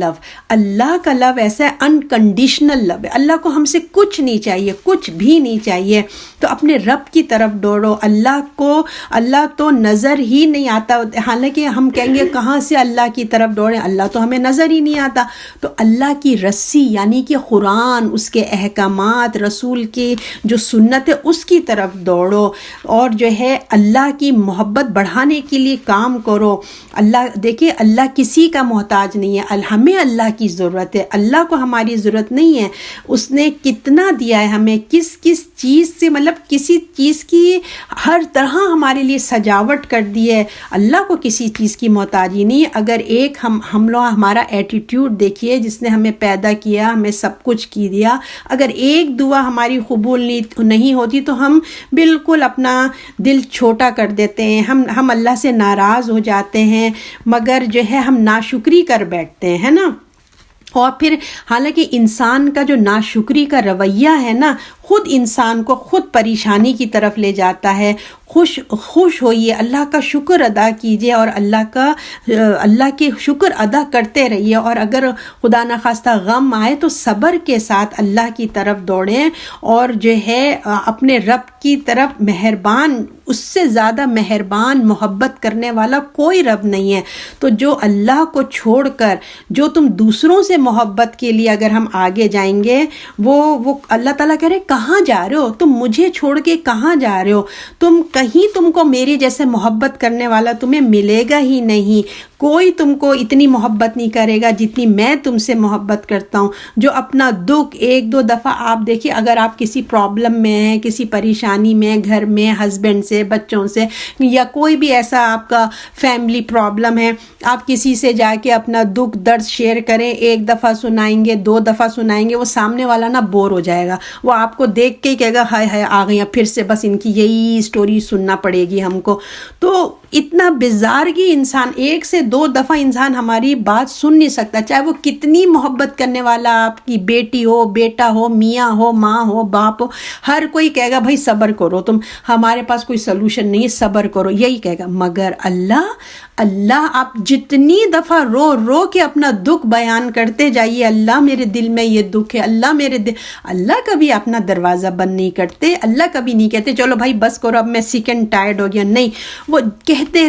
لو ایسا ہے، انکنڈیشنل لو ہے۔ اللہ کو ہم سے کچھ نہیں چاہیے، کچھ بھی نہیں چاہیے۔ تو اپنے رب کی طرف دوڑو، اللہ تو نظر ہی نہیں آتا، حالانکہ ہم کہیں گے کہاں سے اللہ کی طرف دوڑیں، اللہ تو ہمیں نظر ہی نہیں آتا۔ تو اللہ کی رسی یعنی کہ قرآن، اس کے احکامات، رسول کی جو سنت ہے اس کی طرف دوڑو، اور جو ہے اللہ کی محبت بڑھانے کے لیے کام کرو۔ دیکھیے اللہ کسی کا محتاج نہیں ہے، ہمیں اللہ کی ضرورت ہے، اللہ کو ہماری ضرورت نہیں ہے۔ اس نے کتنا دیا ہے ہمیں، کس چیز سے، مطلب کسی چیز کی ہر طرح ہمارے لیے سجاوٹ کر دی ہے، اللہ کو کسی چیز کی محتاجی نہیں ہے۔ اگر ایک ہم لوگ ہمارا ایٹیٹیوڈ دیکھیے، جس نے ہمیں پیدا کیا، ہمیں سب کچھ کی دیا، اگر ایک دعا ہماری قبول نہیں ہوتی تو ہم بالکل اپنا دل چھوٹا کر دیتے ہیں، ہم اللہ سے ناراض ہو جاتے ہیں، مگر جو ہے ہم ناشکری کر بیٹھتے ہیں نا۔ اور پھر حالانکہ انسان کا جو ناشکری کا رویہ ہے نا، خود انسان کو خود پریشانی کی طرف لے جاتا ہے۔ خوش ہوئیے، اللہ کا شکر ادا کیجیے، اور اللہ کے شکر ادا کرتے رہیے، اور اگر خدا نخواستہ غم آئے تو صبر کے ساتھ اللہ کی طرف دوڑیں، اور جو ہے اپنے رب کی طرف مہربان، اس سے زیادہ مہربان، محبت کرنے والا کوئی رب نہیں ہے۔ تو جو اللہ کو چھوڑ کر جو تم دوسروں سے محبت کے لیے اگر ہم آگے جائیں گے، وہ اللہ تعالیٰ کہہ رہے کہاں جا رہے ہو تم، مجھے چھوڑ کے کہاں جا رہے ہو تم، کہیں تم کو میرے جیسے محبت کرنے والا تمہیں ملے گا ہی نہیں، کوئی تم کو اتنی محبت نہیں کرے گا جتنی میں تم سے محبت کرتا ہوں۔ جو اپنا دکھ ایک دو دفعہ آپ دیکھیے، اگر آپ کسی پرابلم میں ہیں، کسی پریشانی میں، گھر میں ہسبینڈ سے، بچوں سے، یا کوئی بھی ایسا آپ کا فیملی پرابلم ہے، آپ کسی سے جا کے اپنا دکھ درد شیئر کریں، ایک دفعہ سنائیں گے، دو دفعہ سنائیں گے، وہ سامنے والا نا بور ہو جائے گا، وہ آپ کو دیکھ کے کہے گا ہائے ہائے آ گئی ہیں پھر سے، بس ان کی یہی سٹوری سننا پڑے گی ہم کو۔ تو اتنا بزارگی انسان، ایک سے دو دفعہ انسان ہماری بات سن نہیں سکتا، چاہے وہ کتنی محبت کرنے والا آپ کی بیٹی ہو، بیٹا ہو، میاں ہو، ماں ہو، باپ ہو، ہر کوئی کہے گا بھائی صبر کرو، تم ہمارے پاس کوئی سلوشن نہیں ہے، صبر کرو، یہی کہے گا۔ مگر اللہ آپ جتنی دفعہ رو کے اپنا دکھ بیان کرتے جائیے، اللہ میرے دل میں یہ دکھ ہے، اللہ کبھی اپنا دروازہ بند نہیں کرتے، اللہ کبھی نہیں کہتے چلو بھائی بس کرو اب میں سیکنڈ ٹائرڈ ہو گیا، نہیں، وہ کہتے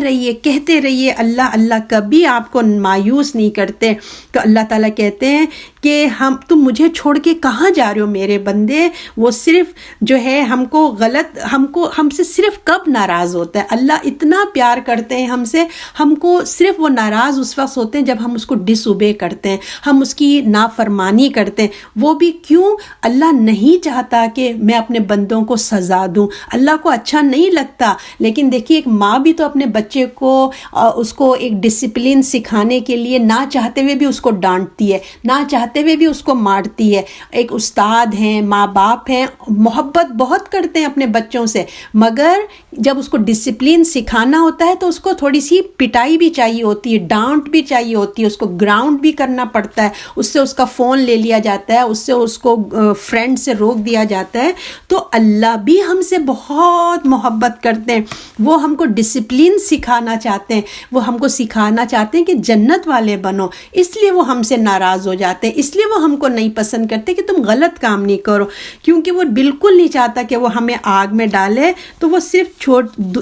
رہیے، اللہ کبھی آپ کو مایوس نہیں کرتے۔ تو اللہ تعالیٰ کہتے ہیں کہ تم مجھے چھوڑ کے کہاں جا رہے ہو میرے بندے. وہ صرف جو ہے ہم سے صرف کب ناراض ہوتا ہے. اللہ اتنا پیار کرتے ہیں ہم سے, ہم کو صرف وہ ناراض اس وقت ہوتے ہیں جب ہم اس کو ڈس اوبے کرتے ہیں, ہم اس کی نافرمانی کرتے ہیں. وہ بھی کیوں؟ اللہ نہیں چاہتا کہ میں اپنے بندوں کو سزا دوں, اللہ کو اچھا نہیں لگتا. لیکن دیکھیے ایک ماں بھی تو اپنے بچے کو اس کو ایک ڈسپلن سکھانے کے لیے نہ چاہتے ہوئے بھی اس کو ڈانٹتی ہے, نہ چاہتے ہوئے بھی اس کو مارتی ہے. ایک استاد ہیں, ماں باپ ہیں, محبت بہت کرتے ہیں اپنے بچوں سے, مگر جب اس کو ڈسپلن سکھانا ہوتا ہے تو اس کو تھوڑی سی پٹائی بھی چاہیے ہوتی ہے, ڈانٹ بھی چاہیے ہوتی ہے, اس کو گراؤنڈ بھی کرنا پڑتا ہے, اس کا فون لے لیا جاتا ہے, اس کو فرینڈ سے روک دیا جاتا ہے. تو اللہ بھی ہم سے بہت محبت کرتے ہیں, وہ ہم کو ڈسپلن سکھانا چاہتے ہیں, وہ ہم کو سکھانا چاہتے ہیں کہ جنت والے بنو. اس لیے وہ ہم سے ناراض ہو جاتے ہیں, اس لیے وہ ہم کو نہیں پسند کرتے کہ تم غلط کام نہیں کرو, کیونکہ وہ بالکل نہیں چاہتا کہ وہ ہمیں آگ میں ڈالے. تو وہ صرف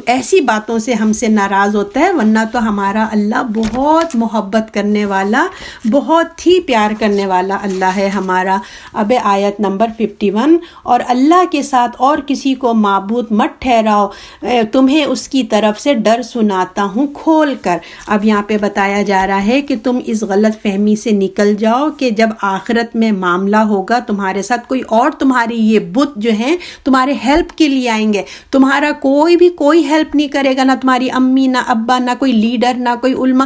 ایسی باتوں سے ہم سے ناراض ہوتا ہے, ورنہ تو ہمارا اللہ بہت محبت کرنے والا, بہت ہی پیار کرنے والا اللہ ہے ہمارا. اب آیت نمبر 51, اور اللہ کے ساتھ اور کسی کو معبود مت ٹھہراؤ, تمہیں اس کی طرف سے ڈر سناتا ہوں کھول کر. اب یہاں پہ بتایا جا رہا ہے کہ تم اس غلط فہمی سے نکل جاؤ کہ جب آخرت میں معاملہ ہوگا تمہارے ساتھ کوئی اور, تمہاری یہ بت جو ہیں تمہارے ہیلپ کے لیے آئیں گے, تمہارا کوئی ہیلپ نہیں کرے گا, نہ تمہاری امی, نہ ابا, نہ کوئی لیڈر, نہ کوئی علماء.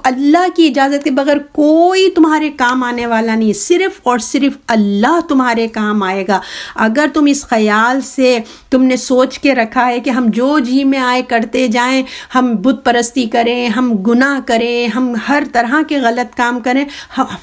اللہ کی اجازت کے بغیر کوئی تمہارے کام آنے والا نہیں, صرف اور صرف اللہ تمہارے کام آئے گا. اگر تم اس خیال سے تم نے سوچ کے رکھا ہے کہ ہم جو جی میں آئے کرتے جائیں, ہم بت پرستی کریں, ہم گناہ کریں, ہم ہر طرح کے غلط کام کریں,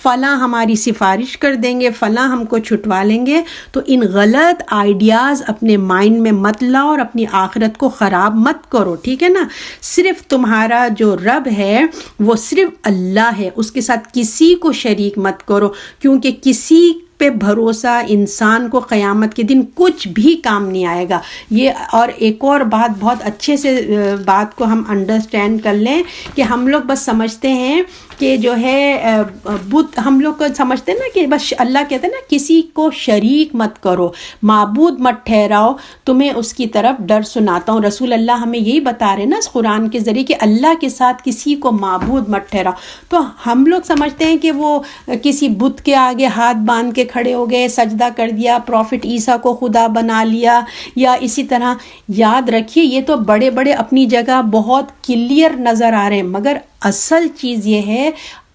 فلاں ہماری سفارش کر دیں گے, فلاں ہم کو چھٹوا لیں گے, تو ان غلط آئیڈیاز اپنے مائنڈ میں مت لاؤ اور اپنی آخرت کو خراب مت کرو, ٹھیک ہے نا. صرف تمہارا جو رب ہے وہ صرف اللہ ہے, اس کے ساتھ کسی کو شریک مت کرو, کیونکہ کسی پہ بھروسہ انسان کو قیامت کے دن کچھ بھی کام نہیں آئے گا. یہ اور ایک اور بات, بہت اچھے سے بات کو ہم انڈرسٹینڈ کر لیں کہ ہم لوگ بس سمجھتے ہیں کہ جو ہے بت, ہم لوگ کو سمجھتے ہیں نا کہ بس اللہ کہتے ہیں نا کسی کو شریک مت کرو, معبود مت ٹھہراؤ, تمہیں اس کی طرف ڈر سناتا ہوں. رسول اللہ ہمیں یہی بتا رہے ہیں نا اس قرآن کے ذریعے کہ اللہ کے ساتھ کسی کو معبود مت ٹھہراؤ. تو ہم لوگ سمجھتے ہیں کہ وہ کسی بت کے آگے ہاتھ باندھ کے کھڑے ہو گئے, سجدہ کر دیا, پروفٹ عیسیٰ کو خدا بنا لیا, یا اسی طرح. یاد رکھیے یہ تو بڑے بڑے اپنی جگہ بہت کلیئر نظر آ رہے ہیں, مگر اصل چیز یہ ہے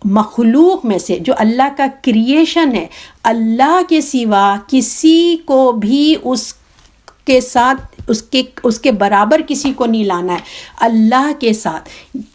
مخلوق میں سے جو اللہ کا کریشن ہے, اللہ کے سوا کسی کو بھی اس کے ساتھ اس کے برابر کسی کو نہیں لانا ہے. اللہ کے ساتھ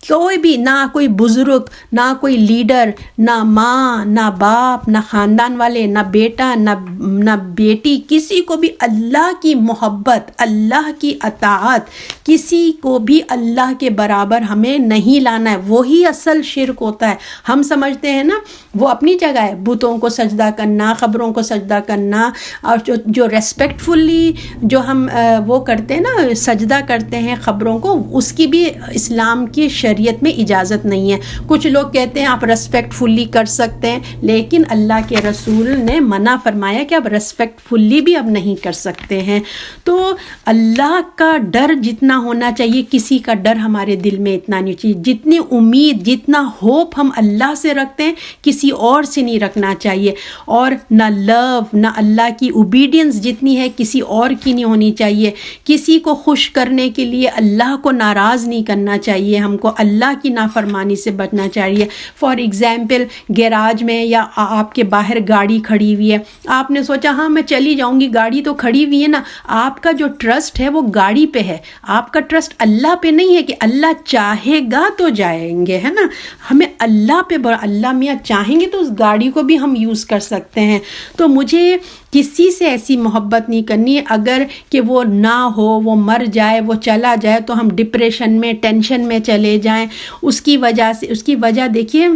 کوئی بھی, نہ کوئی بزرگ, نہ کوئی لیڈر, نہ ماں, نہ باپ, نہ خاندان والے, نہ بیٹا, نہ بیٹی, کسی کو بھی اللہ کی محبت, اللہ کی اطاعت, کسی کو بھی اللہ کے برابر ہمیں نہیں لانا ہے. وہی اصل شرک ہوتا ہے. ہم سمجھتے ہیں نا وہ اپنی جگہ ہے, بتوں کو سجدہ کرنا, قبروں کو سجدہ کرنا, اور جو ریسپیکٹفلی جو ہم وہ کرتے ہیں نا, سجدہ کرتے ہیں قبروں کو, اس کی بھی اسلام کی شریعت میں اجازت نہیں ہے. کچھ لوگ کہتے ہیں آپ ریسپیکٹفلی کر سکتے ہیں, لیکن اللہ کے رسول نے منع فرمایا کہ آپ ریسپیکٹفلی بھی اب نہیں کر سکتے ہیں. تو اللہ کا ڈر جتنا ہونا چاہیے, کسی کا ڈر ہمارے دل میں اتنا نہیں چاہیے. جتنی امید, جتنا ہوپ ہم اللہ سے رکھتے ہیں کسی اور سے نہیں رکھنا چاہیے. اور نہ لو, نہ اللہ کی اوبیڈینس جتنی ہے کسی اور کی نہیں ہونی چاہیے. کسی کو خوش کرنے کے لیے اللہ کو ناراض نہیں کرنا چاہیے, ہم کو اللہ کی نافرمانی سے بچنا چاہیے. فار ایگزامپل گیراج میں یا آپ کے باہر گاڑی کھڑی ہوئی ہے, آپ نے سوچا ہاں میں چلی جاؤں گی, گاڑی تو کھڑی ہوئی ہے نا. آپ کا جو ٹرسٹ ہے وہ گاڑی پہ ہے, آپ کا ٹرسٹ اللہ پہ نہیں ہے کہ اللہ چاہے گا تو جائیں گے, ہے نا. ہمیں اللہ پہ, اللہ میاں چاہیں گے تو اس گاڑی کو بھی ہم یوز کر سکتے ہیں. تو مجھے کسی سے ایسی محبت نہیں کرنی ہے اگر کہ وہ نہ ہو, وہ مر جائے, وہ چلا جائے تو ہم ڈپریشن میں, ٹینشن میں چلے جائیں. اس کی وجہ دیکھیے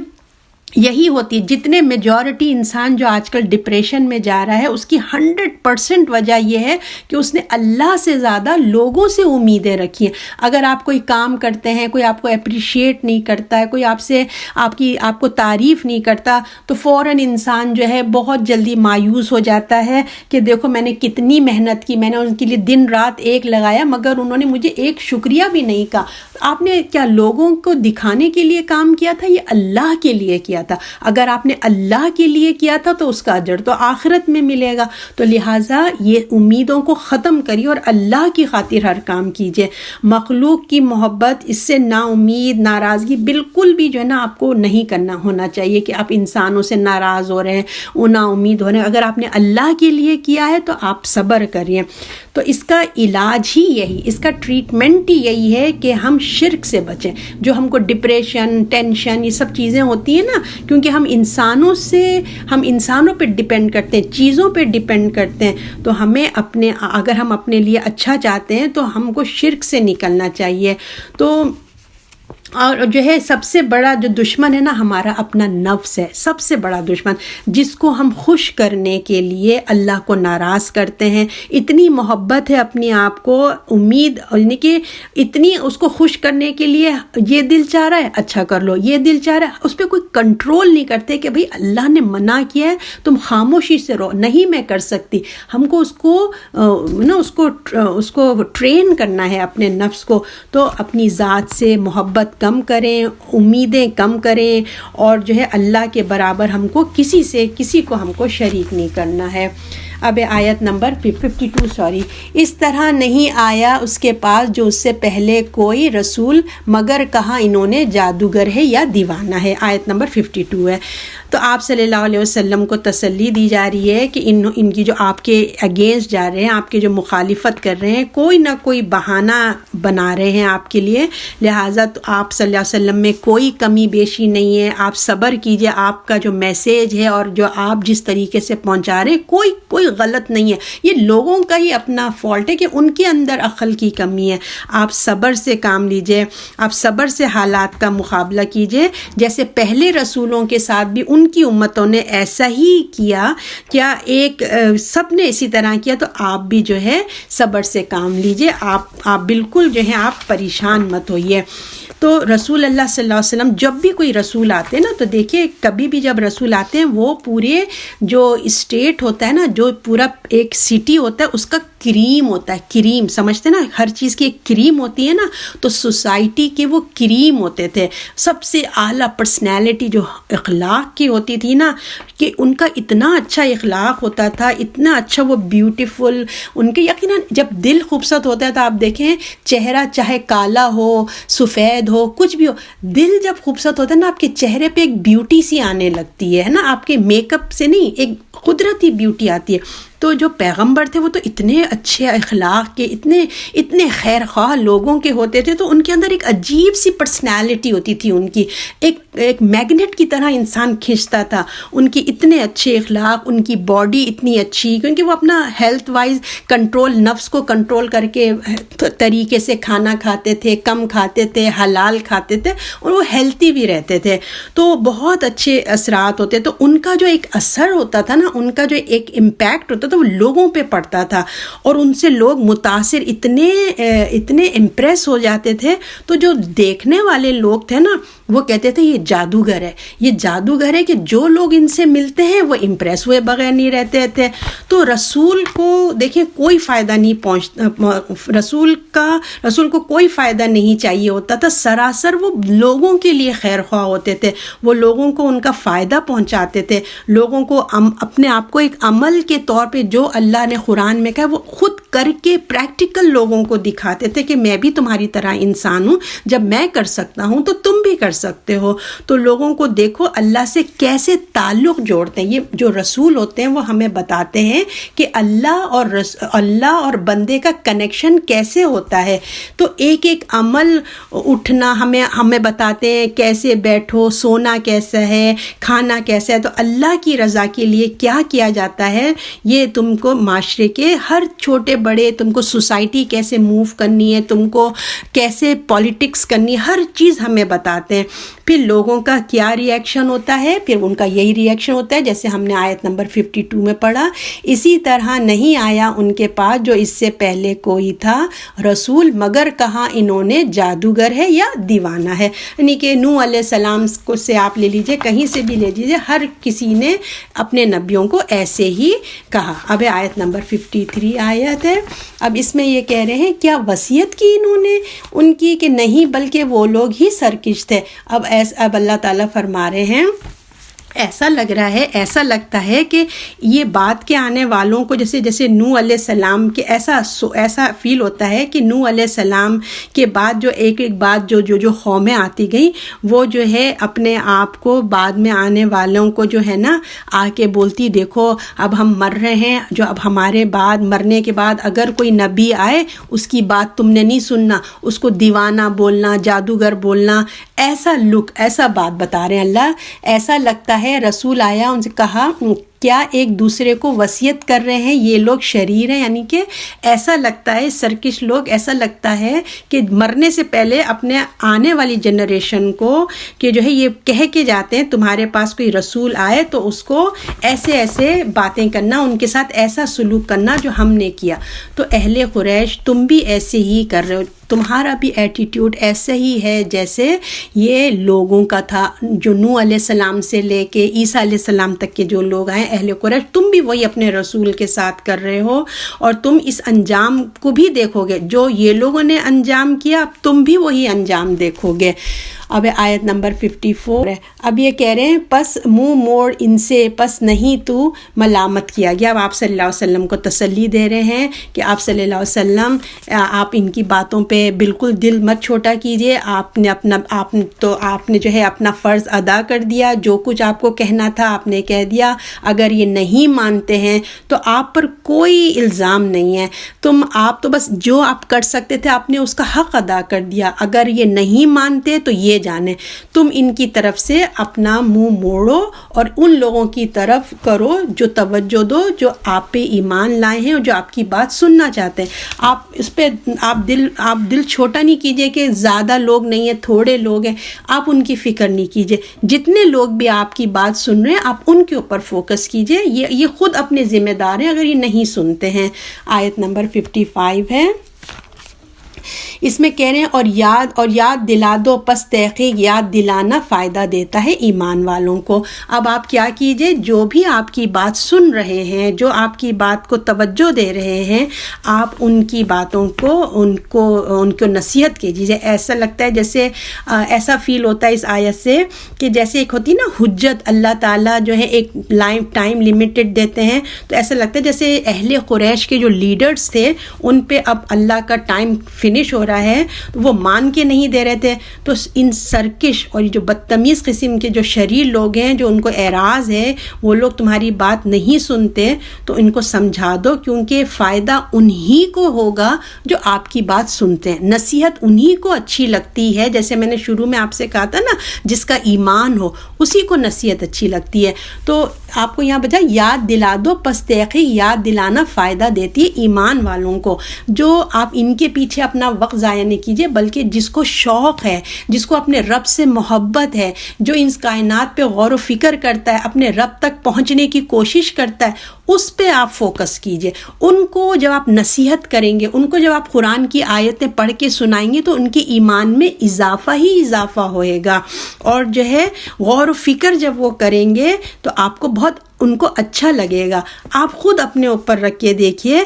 یہی ہوتی ہے. جتنے میجورٹی انسان جو آج کل ڈپریشن میں جا رہا ہے اس کی 100% وجہ یہ ہے کہ اس نے اللہ سے زیادہ لوگوں سے امیدیں رکھی ہیں. اگر آپ کوئی کام کرتے ہیں، کوئی آپ کو اپریشیٹ نہیں کرتا ہے، کوئی آپ کو تعریف نہیں کرتا، تو فوراً انسان جو ہے بہت جلدی مایوس ہو جاتا ہے کہ دیکھو میں نے کتنی محنت کی، میں نے ان کے لیے دن رات ایک لگایا مگر انہوں نے مجھے ایک شکریہ بھی نہیں کہا. آپ نے کیا لوگوں کو دکھانے کے لیے کام کیا تھا؟ یہ اللہ کے لیے کیا تھا. اگر آپ نے اللہ کے لیے کیا تھا تو اس کا اجر تو آخرت میں ملے گا. تو لہٰذا یہ امیدوں کو ختم کریے اور اللہ کی خاطر ہر کام کیجیے. مخلوق کی محبت، اس سے نا امید، ناراضگی بالکل بھی جو ہے نا آپ کو نہیں ہونا چاہیے کہ آپ انسانوں سے ناراض ہو رہے ہیں، نا امید ہو رہے ہیں. اگر آپ نے اللہ کے لیے کیا ہے تو آپ صبر کریے. تو اس کا علاج ہی یہی، اس کا ٹریٹمنٹ ہی یہی ہے کہ ہم شرک سے بچیں. جو ہم کو ڈپریشن، ٹینشن، یہ سب چیزیں ہوتی ہیں نا، کیونکہ ہم انسانوں پہ ڈیپینڈ کرتے ہیں، چیزوں پہ ڈیپینڈ کرتے ہیں. تو اگر ہم اپنے لیے اچھا چاہتے ہیں تو ہم کو شرک سے نکلنا چاہیے. تو اور جو ہے سب سے بڑا جو دشمن ہے نا ہمارا اپنا نفس ہے، سب سے بڑا دشمن، جس کو ہم خوش کرنے کے لیے اللہ کو ناراض کرتے ہیں. اتنی محبت ہے اپنے آپ کو، امید یعنی کہ اتنی اس کو خوش کرنے کے لیے یہ دل چاہ رہا ہے اچھا کر لو، یہ دل چاہ رہا ہے، اس پہ کوئی کنٹرول نہیں کرتے کہ بھئی اللہ نے منع کیا ہے تم خاموشی سے رہو، نہیں میں کر سکتی. ہم کو اس کو ٹرین کرنا ہے اپنے نفس کو. تو اپنی ذات سے محبت کم کریں، امیدیں کم کریں، اور جو ہے اللہ کے برابر کسی کو ہم کو شریک نہیں کرنا ہے. اب آیت نمبر 52 اس طرح نہیں آیا اس کے پاس جو اس سے پہلے کوئی رسول مگر کہا انہوں نے جادوگر ہے یا دیوانہ ہے. آیت نمبر 52 ہے. تو آپ صلی اللہ علیہ وسلم کو تسلی دی جا رہی ہے کہ ان کی جو آپ کے اگینسٹ جا رہے ہیں، آپ کے جو مخالفت کر رہے ہیں، کوئی نہ کوئی بہانہ بنا رہے ہیں آپ کے لیے. لہٰذا تو آپ صلی اللہ علیہ وسلم میں کوئی کمی بیشی نہیں ہے. آپ صبر کیجئے. آپ کا جو میسیج ہے اور جو آپ جس طریقے سے پہنچا رہے ہیں کوئی غلط نہیں ہے. یہ لوگوں کا ہی اپنا فالٹ ہے کہ ان کے اندر عقل کی کمی ہے. آپ صبر سے کام لیجئے، آپ صبر سے حالات کا مقابلہ کیجئے. جیسے پہلے رسولوں کے ساتھ بھی ان کی امتوں نے ایسا ہی کیا، کیا سب نے اسی طرح کیا. تو آپ بھی جو ہے صبر سے کام لیجئے. آپ بالکل جو ہے آپ پریشان مت ہوئیے. تو رسول اللہ صلی اللہ علیہ وسلم جب بھی کوئی رسول آتے ہیں نا، تو دیکھیے کبھی بھی جب رسول آتے ہیں وہ پورے جو اسٹیٹ ہوتا ہے نا، جو پورا ایک سٹی ہوتا ہے اس کا کریم ہوتا ہے. کریم سمجھتے نا، ہر چیز کی ایک کریم ہوتی ہے نا. تو سوسائٹی کے وہ کریم ہوتے تھے، سب سے اعلیٰ پرسنالٹی جو اخلاق کی ہوتی تھی نا، کہ ان کا اتنا اچھا اخلاق ہوتا تھا، اتنا اچھا وہ بیوٹیفل. ان کے یقیناً جب دل خوبصورت ہوتا تھا، آپ دیکھیں چہرہ چاہے کالا ہو، سفید ہو، کچھ بھی ہو، دل جب خوبصورت ہوتا ہے نا آپ کے چہرے پہ ایک بیوٹی سی آنے لگتی ہے نا. آپ کے میک اپ سے نہیں، ایک قدرتی بیوٹی آتی ہے. تو جو پیغمبر تھے وہ تو اتنے اچھے اخلاق کے، اتنے خیر خواہ لوگوں کے ہوتے تھے. تو ان کے اندر ایک عجیب سی پرسنالٹی ہوتی تھی ان کی، ایک میگنیٹ کی طرح انسان کھینچتا تھا. ان کی اتنے اچھے اخلاق، ان کی باڈی اتنی اچھی، کیونکہ وہ اپنا ہیلتھ وائز کنٹرول، نفس کو کنٹرول کر کے طریقے سے کھانا کھاتے تھے، کم کھاتے تھے، حلال کھاتے تھے، اور وہ ہیلتھی بھی رہتے تھے. تو بہت اچھے اثرات ہوتے. تو ان کا جو ایک اثر ہوتا تھا نا، ان کا جو ایک امپیکٹ ہوتا تھا وہ لوگوں پہ پڑتا تھا، اور ان سے لوگ متاثر اتنے امپریس ہو جاتے تھے. تو جو دیکھنے والے لوگ تھے نا وہ کہتے تھے یہ جادوگر ہے، یہ جادوگر ہے، کہ جو لوگ ان سے ملتے ہیں وہ امپریس ہوئے بغیر نہیں رہتے تھے. تو رسول کو دیکھیں کوئی فائدہ نہیں پہنچتا، رسول کو کوئی فائدہ نہیں چاہیے ہوتا تھا. سراسر وہ لوگوں کے لیے خیر خواہ ہوتے تھے، وہ لوگوں کو ان کا فائدہ پہنچاتے تھے. لوگوں کو اپنے آپ کو ایک عمل کے طور پہ جو اللہ نے قرآن میں کہا وہ خود کر کے پریکٹیکل لوگوں کو دکھاتے تھے کہ میں بھی تمہاری طرح انسان ہوں، جب میں کر سکتا ہوں تو تم بھی کر سکتے ہو. تو لوگوں کو دیکھو اللہ سے کیسے تعلق جوڑتے ہیں. یہ جو رسول ہوتے ہیں وہ ہمیں بتاتے ہیں کہ اللہ اور بندے کا کنیکشن کیسے ہوتا ہے. تو ایک عمل اٹھنا ہمیں بتاتے ہیں، کیسے بیٹھو، سونا کیسا ہے، کھانا کیسا ہے. تو اللہ کی رضا کے لیے کیا کیا جاتا ہے، یہ تم کو معاشرے کے ہر چھوٹے بڑے، تم کو سوسائٹی کیسے موو کرنی ہے، تم کو کیسے پالیٹکس کرنی ہے، ہر چیز ہمیں بتاتے ہیں. پھر لوگوں کا کیا ریئیکشن ہوتا ہے؟ پھر ان کا یہی ریئیکشن ہوتا ہے جیسے ہم نے آیت نمبر 52 میں پڑھا، اسی طرح نہیں آیا ان کے پاس جو اس سے پہلے کوئی تھا رسول مگر کہا انہوں نے جادوگر ہے یا دیوانہ ہے. یعنی کہ نوح علیہ السلام کو سے آپ لے لیجئے، کہیں سے بھی لے لیجئے، ہر کسی نے اپنے نبیوں کو ایسے ہی کہا. اب آیت نمبر 53 آیت ہے. اب اس میں یہ کہہ رہے ہیں کیا وصیت کی انہوں نے ان کی کہ نہیں بلکہ وہ لوگ ہی سرکش تھے. اب اللہ تعالیٰ فرما رہے ہیں ایسا لگ رہا ہے، ایسا لگتا ہے کہ یہ بات کے آنے والوں کو جیسے نوح علیہ السلام کے ایسا فیل ہوتا ہے کہ نوح علیہ السلام کے بعد جو ایک بات جو قومیں آتی گئیں وہ جو ہے اپنے آپ کو بعد میں آنے والوں کو جو ہے نا آ کے بولتی دیکھو اب ہم مر رہے ہیں، جو اب ہمارے بعد مرنے کے بعد اگر کوئی نبی آئے اس کی بات تم نے نہیں سننا، اس کو دیوانہ بولنا، جادوگر بولنا، ایسا بات بتا رہے ہیں اللہ. ایسا لگتا ہے رسول آیا ان سے کہا کیا ایک دوسرے کو وصیت کر رہے ہیں یہ لوگ شریر ہیں. یعنی کہ ایسا لگتا ہے سرکش لوگ، ایسا لگتا ہے کہ مرنے سے پہلے اپنے آنے والی جنریشن کو کہ جو ہے یہ کہہ کے جاتے ہیں تمہارے پاس کوئی رسول آئے تو اس کو ایسے باتیں کرنا، ان کے ساتھ ایسا سلوک کرنا جو ہم نے کیا. تو اہل قریش تم بھی ایسے ہی کر رہے ہو، تمہارا بھی ایٹیٹیوڈ ایسا ہی ہے جیسے یہ لوگوں کا تھا جو نوح علیہ السلام سے لے کے عیسیٰ علیہ السلام تک کے جو لوگ آئے اہل قریش، تم بھی وہی اپنے رسول کے ساتھ کر رہے ہو اور تم اس انجام کو بھی دیکھو گے جو یہ لوگوں نے انجام کیا، اب تم بھی وہی انجام دیکھو گے. اب آیت نمبر 54 ہے. اب یہ کہہ رہے ہیں پس منہ موڑ ان سے، پس نہیں تو ملامت کیا گیا. اب آپ صلی اللہ علیہ وسلم کو تسلی دے رہے ہیں کہ آپ صلی اللہ علیہ وسلم آپ ان کی باتوں پہ بالکل دل مت چھوٹا کیجئے. آپ نے جو ہے اپنا فرض ادا کر دیا، جو کچھ آپ کو کہنا تھا آپ نے کہہ دیا. اگر یہ نہیں مانتے ہیں تو آپ پر کوئی الزام نہیں ہے، آپ تو بس جو آپ کر سکتے تھے آپ نے اس کا حق ادا کر دیا. اگر یہ نہیں مانتے تو یہ جانے تم ان کی طرف سے اپنا منہ موڑو اور ان لوگوں کی طرف کرو جو توجہ دو جو آپ پہ ایمان لائے ہیں اور جو آپ کی بات سننا چاہتے ہیں. آپ اس پہ آپ دل چھوٹا نہیں کیجئے کہ زیادہ لوگ نہیں ہیں، تھوڑے لوگ ہیں، آپ ان کی فکر نہیں کیجئے. جتنے لوگ بھی آپ کی بات سن رہے ہیں آپ ان کے اوپر فوکس کیجئے. یہ خود اپنے ذمہ دار ہیں اگر یہ نہیں سنتے ہیں. آیت نمبر 55 ہے. اس میں کہہ رہے ہیں اور یاد دلا دو، پس تحقیق یاد دلانا فائدہ دیتا ہے ایمان والوں کو. اب آپ کیا کیجئے، جو بھی آپ کی بات سن رہے ہیں، جو آپ کی بات کو توجہ دے رہے ہیں، آپ ان کی باتوں کو ان کو نصیحت کیجیے. ایسا لگتا ہے جیسے ایسا فیل ہوتا ہے اس آیت سے کہ جیسے ایک ہوتی نا حجت، اللہ تعالیٰ جو ہے ایک ٹائم لیمیٹڈ دیتے ہیں، تو ایسا لگتا ہے جیسے اہل قریش کے جو لیڈرز تھے ان پہ اب اللہ کا ٹائم فنش ہو رہا ہے، وہ مان کے نہیں دے رہے تھے. تو ان سرکش اور جو بدتمیز قسم کے جو شریر لوگ ہیں جو ان کو اعراض ہے، وہ لوگ تمہاری بات نہیں سنتے تو ان کو سمجھا دو، کیونکہ فائدہ انہی کو ہوگا جو آپ کی بات سنتے ہیں. نصیحت انہی کو اچھی لگتی ہے، جیسے میں نے شروع میں آپ سے کہا تھا نا، جس کا ایمان ہو اسی کو نصیحت اچھی لگتی ہے. تو آپ کو یہاں بجائے یاد دلا دو، پس تحقیق یاد دلانا فائدہ دیتی ہے ایمان والوں کو. جو آپ ان کے پیچھے اپنا وقت ضائع نہیں کیجیے، بلکہ جس کو شوق ہے، جس کو اپنے رب سے محبت ہے، جو اس کائنات پہ غور و فکر کرتا ہے، اپنے رب تک پہنچنے کی کوشش کرتا ہے، اس پہ آپ فوکس کیجئے. ان کو جب آپ نصیحت کریں گے، ان کو جب آپ قرآن کی آیتیں پڑھ کے سنائیں گے تو ان کے ایمان میں اضافہ ہی اضافہ ہوئے گا. اور جو ہے غور و فکر جب وہ کریں گے تو آپ کو بہت ان کو اچھا لگے گا. آپ خود اپنے اوپر رکھ کے دیکھیے،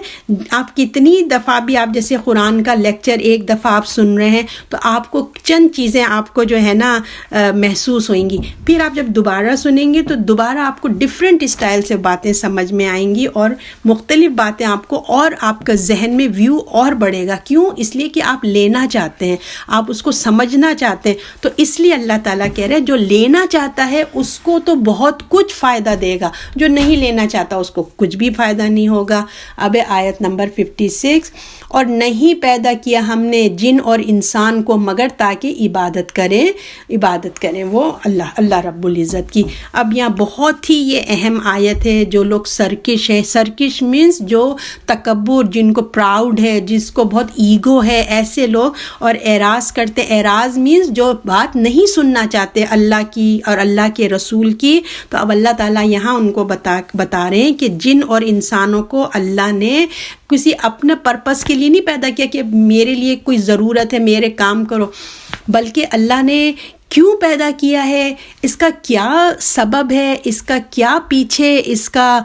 آپ کتنی دفعہ بھی آپ جیسے قرآن کا لیکچر ایک دفعہ آپ سن رہے ہیں تو آپ کو چند چیزیں آپ کو جو ہے نا محسوس ہوئیں گی. پھر آپ جب دوبارہ سنیں گے تو دوبارہ آپ کو ڈیفرنٹ اسٹائل سے باتیں سمجھ میں آئیں گی اور مختلف باتیں آپ کو، اور آپ کا ذہن میں ویو اور بڑھے گا. کیوں؟ اس لیے کہ آپ لینا چاہتے ہیں، آپ اس کو سمجھنا چاہتے ہیں. تو اس لیے اللہ تعالیٰ کہہ رہے ہیں جو لینا چاہتا ہے اس کو تو بہت کچھ فائدہ دے گا، جو نہیں لینا چاہتا اس کو کچھ بھی فائدہ نہیں ہوگا۔ اب آیت نمبر 56، اور نہیں پیدا کیا ہم نے جن اور انسان کو مگر تاکہ عبادت کریں وہ اللہ رب العزت کی۔ اب یہاں بہت ہی یہ اہم آیت ہے۔ جو لوگ سرکش ہے، سرکش مینس جو تکبر، جن کو پراؤڈ ہے، جس کو بہت ایگو ہے، ایسے لوگ، اور اعراض کرتے، اعراض مینس جو بات نہیں سننا چاہتے اللہ کی اور اللہ کے رسول کی۔ تو اب اللہ تعالیٰ یہاں ان کو بتا رہے ہیں کہ جن اور انسانوں کو اللہ نے کسی اپنے پرپس کے لیے نہیں پیدا کیا کہ میرے لیے کوئی ضرورت ہے میرے کام کرو، بلکہ اللہ نے کیوں پیدا کیا ہے، اس کا کیا سبب ہے، اس کا کیا پیچھے، اس کا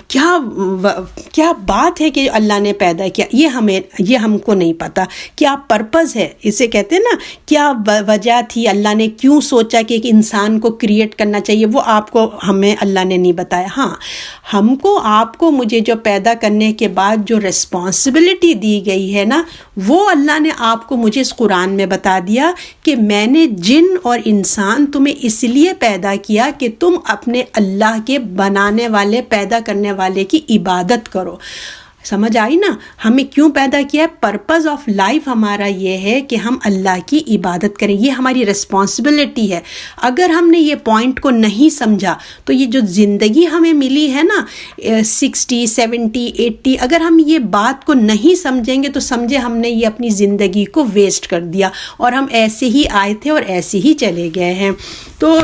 کیا بات ہے کہ اللہ نے پیدا کیا، یہ ہم کو نہیں پتا۔ کیا پرپز ہے، اسے کہتے ہیں نا، کیا وجہ تھی، اللہ نے کیوں سوچا کہ ایک انسان کو کریٹ کرنا چاہیے، وہ ہمیں اللہ نے نہیں بتایا۔ ہاں، ہم کو، آپ کو، مجھے جو پیدا کرنے کے بعد جو ریسپانسبلٹی دی گئی ہے نا، وہ اللہ نے آپ کو، مجھے اس قرآن میں بتا دیا کہ میں نے جن اور انسان تمہیں اس لیے پیدا کیا کہ تم اپنے اللہ کے بنانے والے، پیدا کرنے والے کی عبادت کرو۔ سمجھ آئی نا، ہمیں کیوں پیدا کیا ہے؟ پرپز آف لائف ہمارا یہ ہے کہ ہم اللہ کی عبادت کریں، یہ ہماری ریسپانسبلٹی ہے۔ اگر ہم نے یہ پوائنٹ کو نہیں سمجھا تو یہ جو زندگی ہمیں ملی ہے نا 60 70 80، اگر ہم یہ بات کو نہیں سمجھیں گے تو سمجھے ہم نے یہ اپنی زندگی کو ویسٹ کر دیا، اور ہم ایسے ہی آئے تھے اور ایسے ہی چلے گئے ہیں۔ تو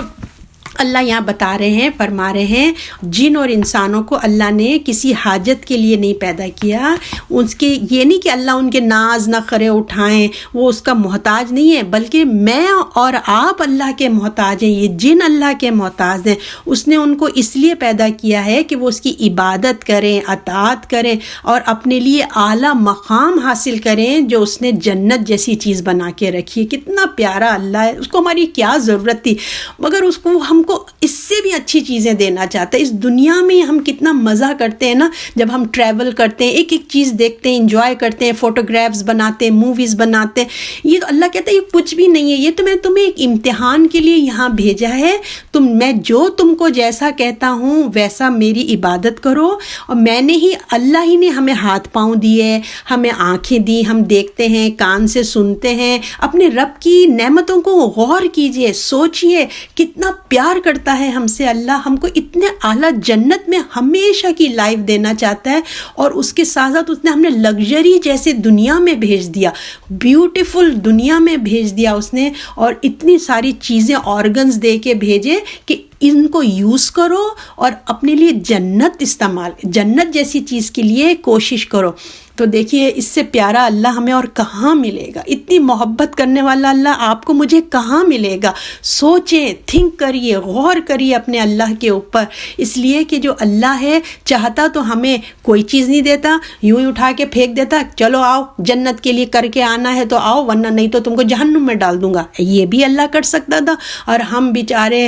اللہ یہاں بتا رہے ہیں، فرما رہے ہیں، جن اور انسانوں کو اللہ نے کسی حاجت کے لیے نہیں پیدا کیا۔ اس کے یہ نہیں کہ اللہ ان کے ناز نخرے اٹھائیں، وہ اس کا محتاج نہیں ہے، بلکہ میں اور آپ اللہ کے محتاج ہیں۔ یہ جن اللہ کے محتاج ہیں، اس نے ان کو اس لیے پیدا کیا ہے کہ وہ اس کی عبادت کریں، اطاعت کریں، اور اپنے لیے اعلیٰ مقام حاصل کریں جو اس نے جنت جیسی چیز بنا کے رکھی ہے۔ کتنا پیارا اللہ ہے، اس کو ہماری کیا ضرورت تھی، مگر اس کو ہم کو اس سے بھی اچھی چیزیں دینا چاہتا ہے۔ اس دنیا میں ہم کتنا مزہ کرتے ہیں نا، جب ہم ٹریول کرتے ہیں، ایک ایک چیز دیکھتے ہیں، انجوائے کرتے ہیں، فوٹوگرافز بناتے ہیں، موویز بناتے ہیں۔ یہ اللہ کہتا ہے یہ کچھ بھی نہیں ہے، یہ تو میں تمہیں ایک امتحان کے لیے یہاں بھیجا ہے۔ میں جو تم کو جیسا کہتا ہوں ویسا میری عبادت کرو۔ اور میں نے ہی، اللہ ہی نے ہمیں ہاتھ پاؤں دیے، ہمیں آنکھیں دی، ہم دیکھتے ہیں، کان سے سنتے ہیں۔ اپنے رب کی نعمتوں کو غور کیجئے، سوچئے کتنا پیار کرتا ہے ہم سے اللہ، ہم کو اتنے اعلیٰ جنت میں ہمیشہ کی لائف دینا چاہتا ہے، اور اس کے ساتھ ساتھ اس نے ہمیں لگژری جیسے دنیا میں بھیج دیا، بیوٹیفل دنیا میں بھیج دیا اس نے، اور اتنی ساری چیزیں، آرگنز دے کے بھیجے کہ ان کو یوز کرو اور اپنے لیے جنت جیسی چیز کے لیے کوشش کرو۔ تو دیکھیے اس سے پیارا اللہ ہمیں اور کہاں ملے گا، اتنی محبت کرنے والا اللہ آپ کو مجھے کہاں ملے گا۔ سوچیں، تھنک کریے، غور کریے اپنے اللہ کے اوپر، اس لیے کہ جو اللہ ہے چاہتا تو ہمیں کوئی چیز نہیں دیتا، یوں ہی اٹھا کے پھینک دیتا، چلو آؤ جنت کے لیے کر کے آنا ہے تو آؤ، ورنہ نہیں تو تم کو جہنم میں ڈال دوں گا۔ یہ بھی اللہ کر سکتا تھا، اور ہم بیچارے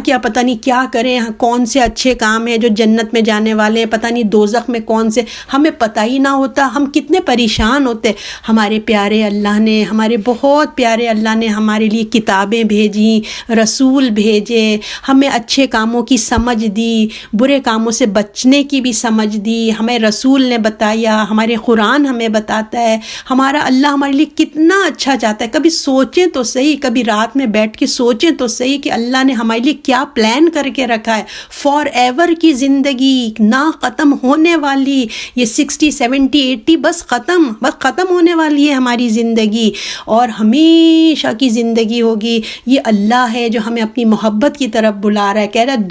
کیا پتہ نہیں کیا کریں، کون سے اچھے کام ہیں جو جنت میں جانے والے ہیں، پتہ نہیں دوزخ میں کون سے، ہمیں پتہ ہی نہ ہوتا، ہم کتنے پریشان ہوتے۔ ہمارے پیارے اللہ نے، ہمارے بہت پیارے اللہ نے ہمارے لیے کتابیں بھیجیں، رسول بھیجے، ہمیں اچھے کاموں کی سمجھ دی، برے کاموں سے بچنے کی بھی سمجھ دی، ہمیں رسول نے بتایا، ہمارے قرآن ہمیں بتاتا ہے۔ ہمارا اللہ ہمارے لیے کتنا اچھا چاہتا ہے۔ کبھی سوچیں تو صحیح، کبھی رات میں بیٹھ کے سوچیں تو صحیح کہ اللہ نے ہمارے لیے کیا پلان کر کے رکھا ہے۔ فار ایور کی زندگی، نہ ختم ہونے والی، یہ 60 70 80 بس ختم ہونے والی ہے ہماری زندگی، اور ہمیشہ کی زندگی ہوگی۔ یہ اللہ ہے جو ہمیں اپنی محبت کی طرف بلا رہا ہے، کہہ رہا ہے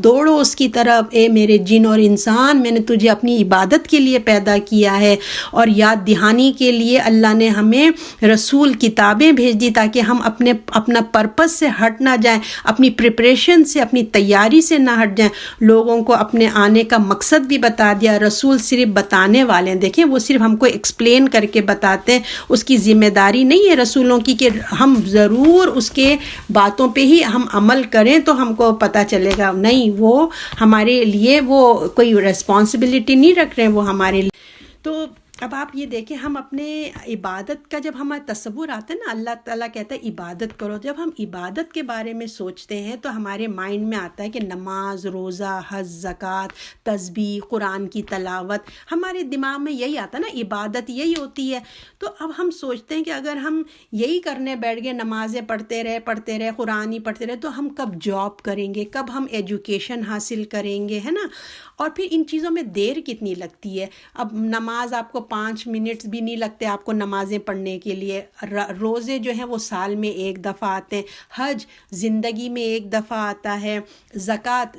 دوڑو اس کی طرف، اے میرے جن اور انسان، میں نے تجھے اپنی عبادت کے لیے پیدا کیا ہے۔ اور یاد دہانی کے لیے اللہ نے ہمیں رسول، کتابیں بھیج دی تاکہ ہم اپنا پرپس سے ہٹ نہ جائیں، اپنی پریپریشن سے، اپنی تیاری سے نہ ہٹ جائیں۔ لوگوں کو اپنے آنے کا مقصد بھی بتا دیا۔ رسول صرف بتانے والے ہیں، دیکھیں وہ صرف ہم کو ایکسپلین کر کے بتاتے ہیں، اس کی ذمہ داری نہیں ہے رسولوں کی کہ ہم ضرور اس کے باتوں پہ ہی ہم عمل کریں تو ہم کو پتہ چلے گا، نہیں، وہ ہمارے لیے وہ کوئی ریسپانسبلٹی نہیں رکھ رہے ہیں وہ ہمارے لیے۔ تو اب آپ یہ دیکھیں، ہم اپنے عبادت کا جب ہمیں تصور آتا ہے نا، اللہ تعالیٰ کہتا ہے عبادت کرو، جب ہم عبادت کے بارے میں سوچتے ہیں تو ہمارے مائنڈ میں آتا ہے کہ نماز، روزہ، حج، زکوٰۃ، تسبیح، قرآن کی تلاوت، ہمارے دماغ میں یہی آتا ہے نا، عبادت یہی ہوتی ہے۔ تو اب ہم سوچتے ہیں کہ اگر ہم یہی کرنے بیٹھ گئے، نمازیں پڑھتے رہے، قرآن ہی پڑھتے رہے، تو ہم کب جاب کریں گے، کب ہم ایجوکیشن حاصل کریں گے، ہے نا؟ اور پھر ان چیزوں میں دیر کتنی لگتی ہے۔ اب نماز آپ کو 5 منٹ بھی نہیں لگتے آپ کو نمازیں پڑھنے کے لیے، روزے جو ہیں وہ سال میں ایک دفعہ آتے ہیں، حج زندگی میں ایک دفعہ آتا ہے، زکوٰۃ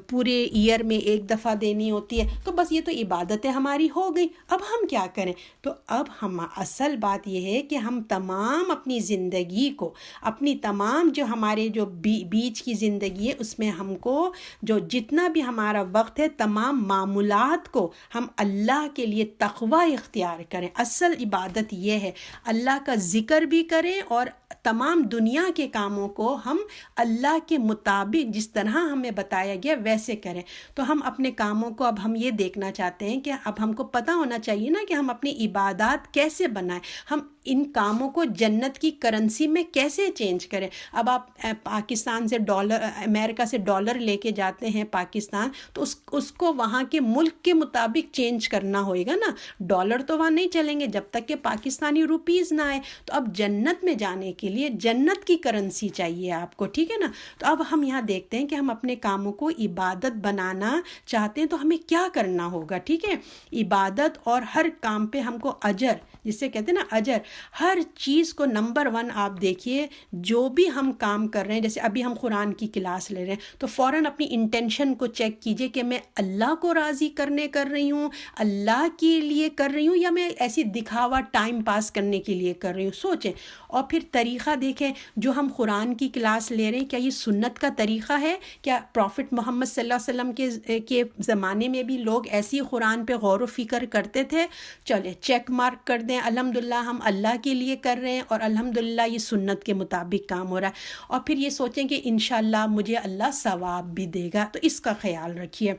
پورے ایئر میں ایک دفعہ دینی ہوتی ہے۔ تو بس یہ تو عبادتیں ہماری ہو گئی، اب ہم کیا کریں؟ تو اب ہم اصل بات یہ ہے کہ ہم تمام اپنی زندگی کو، اپنی تمام جو ہمارے جو بیچ کی زندگی ہے اس میں ہم کو جو جتنا بھی ہمارا وقت ہے، تمام معمولات کو ہم اللہ کے لیے تقوی اختیار کریں۔ اصل عبادت یہ ہے، اللہ کا ذکر بھی کریں اور تمام دنیا کے کاموں کو ہم اللہ کے مطابق جس طرح ہمیں بتایا گیا ویسے کریں۔ تو ہم اپنے کاموں کو اب ہم یہ دیکھنا چاہتے ہیں کہ اب ہم کو پتہ ہونا چاہیے نا کہ ہم اپنی عبادات کیسے بنائیں، ہم ان کاموں کو جنت کی کرنسی میں کیسے چینج کریں۔ اب آپ پاکستان سے ڈالر، امریکہ سے ڈالر لے کے جاتے ہیں پاکستان، تو اس کو وہاں کے ملک کے مطابق چینج کرنا ہوئے گا نا، ڈالر تو وہاں نہیں چلیں گے جب تک کہ پاکستانی روپیز نہ آئے۔ تو اب جنت میں جانے کے لیے جنت کی کرنسی چاہیے آپ کو، ٹھیک ہے نا؟ تو اب ہم یہاں دیکھتے ہیں کہ ہم اپنے کاموں کو عبادت بنانا چاہتے ہیں تو ہمیں کیا کرنا ہوگا، ٹھیک ہے؟ عبادت اور ہر کام پہ ہم کو اجر، جسے کہتے ہیں نا اجر، ہر چیز کو نمبر 1 آپ دیکھیے، جو بھی ہم کام کر رہے ہیں، جیسے ابھی ہم قرآن کی کلاس لے رہے ہیں تو فوراً اپنی انٹینشن کو چیک کیجئے کہ میں اللہ کو راضی کرنے کر رہی ہوں، اللہ کے لیے کر رہی ہوں، یا میں ایسی دکھاوا ٹائم پاس کرنے کے لیے کر رہی ہوں۔ سوچیں اور پھر طریقہ دیکھیں، جو ہم قرآن کی کلاس لے رہے ہیں کیا یہ سنت کا طریقہ ہے؟ کیا پروفٹ محمد صلی اللہ علیہ وسلم کے زمانے میں بھی لوگ ایسی قرآن پہ غور و فکر کرتے تھے؟ چلے چیک مارک کر دیں، الحمدللہ ہم اللہ کے لیے کر رہے ہیں اور الحمدللہ یہ سنت کے مطابق کام ہو رہا ہے۔ اور پھر یہ سوچیں کہ انشاءاللہ مجھے اللہ ثواب بھی دے گا، تو اس کا خیال رکھیے۔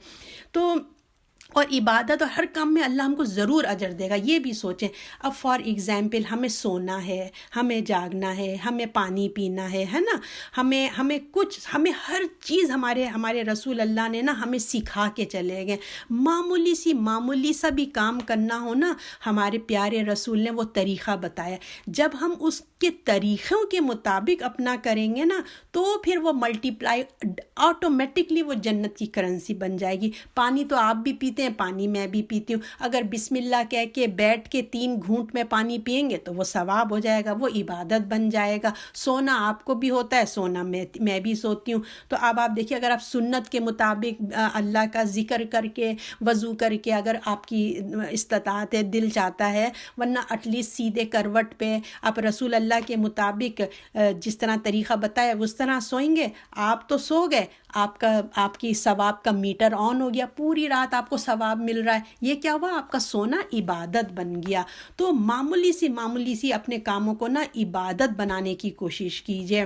تو اور عبادت اور ہر کام میں اللہ ہم کو ضرور اجر دے گا، یہ بھی سوچیں۔ اب فار ایگزامپل ہمیں سونا ہے، ہمیں جاگنا ہے، ہمیں پانی پینا ہے نا، ہمیں کچھ، ہمیں ہر چیز ہمارے رسول اللہ نے نا ہمیں سکھا کے چلے گئے۔ معمولی سا بھی کام کرنا ہو نا، ہمارے پیارے رسول نے وہ طریقہ بتایا۔ جب ہم اس کے طریقوں کے مطابق اپنا کریں گے نا تو پھر وہ ملٹیپلائی آٹومیٹکلی وہ جنت کی کرنسی بن جائے گی۔ پانی تو آپ بھی پیتے ہیں، پانی میں بھی پیتی ہوں، اگر بسم اللہ کہہ کے بیٹھ کے 3 گھونٹ میں پانی پئیں گے تو وہ ثواب ہو جائے گا، وہ عبادت بن جائے گا۔ سونا آپ کو بھی ہوتا ہے، سونا میں بھی سوتی ہوں۔ تو اب آپ دیکھیے، اگر آپ سنت کے مطابق اللہ کا ذکر کر کے، وضو کر کے، اگر آپ کی استطاعت ہے، دل چاہتا ہے، ورنہ ایٹ لیسٹ سیدھے کروٹ پہ آپ رسول اللہ کے مطابق جس طرح طریقہ بتایا اس طرح سوئیں گے، آپ تو سو گئے، آپ کی ثواب کا میٹر آن ہو گیا، پوری رات آپ کو ثواب مل رہا ہے۔ یہ کیا ہوا؟ آپ کا سونا عبادت بن گیا۔ تو معمولی سی اپنے کاموں کو نا عبادت بنانے کی کوشش کیجیے۔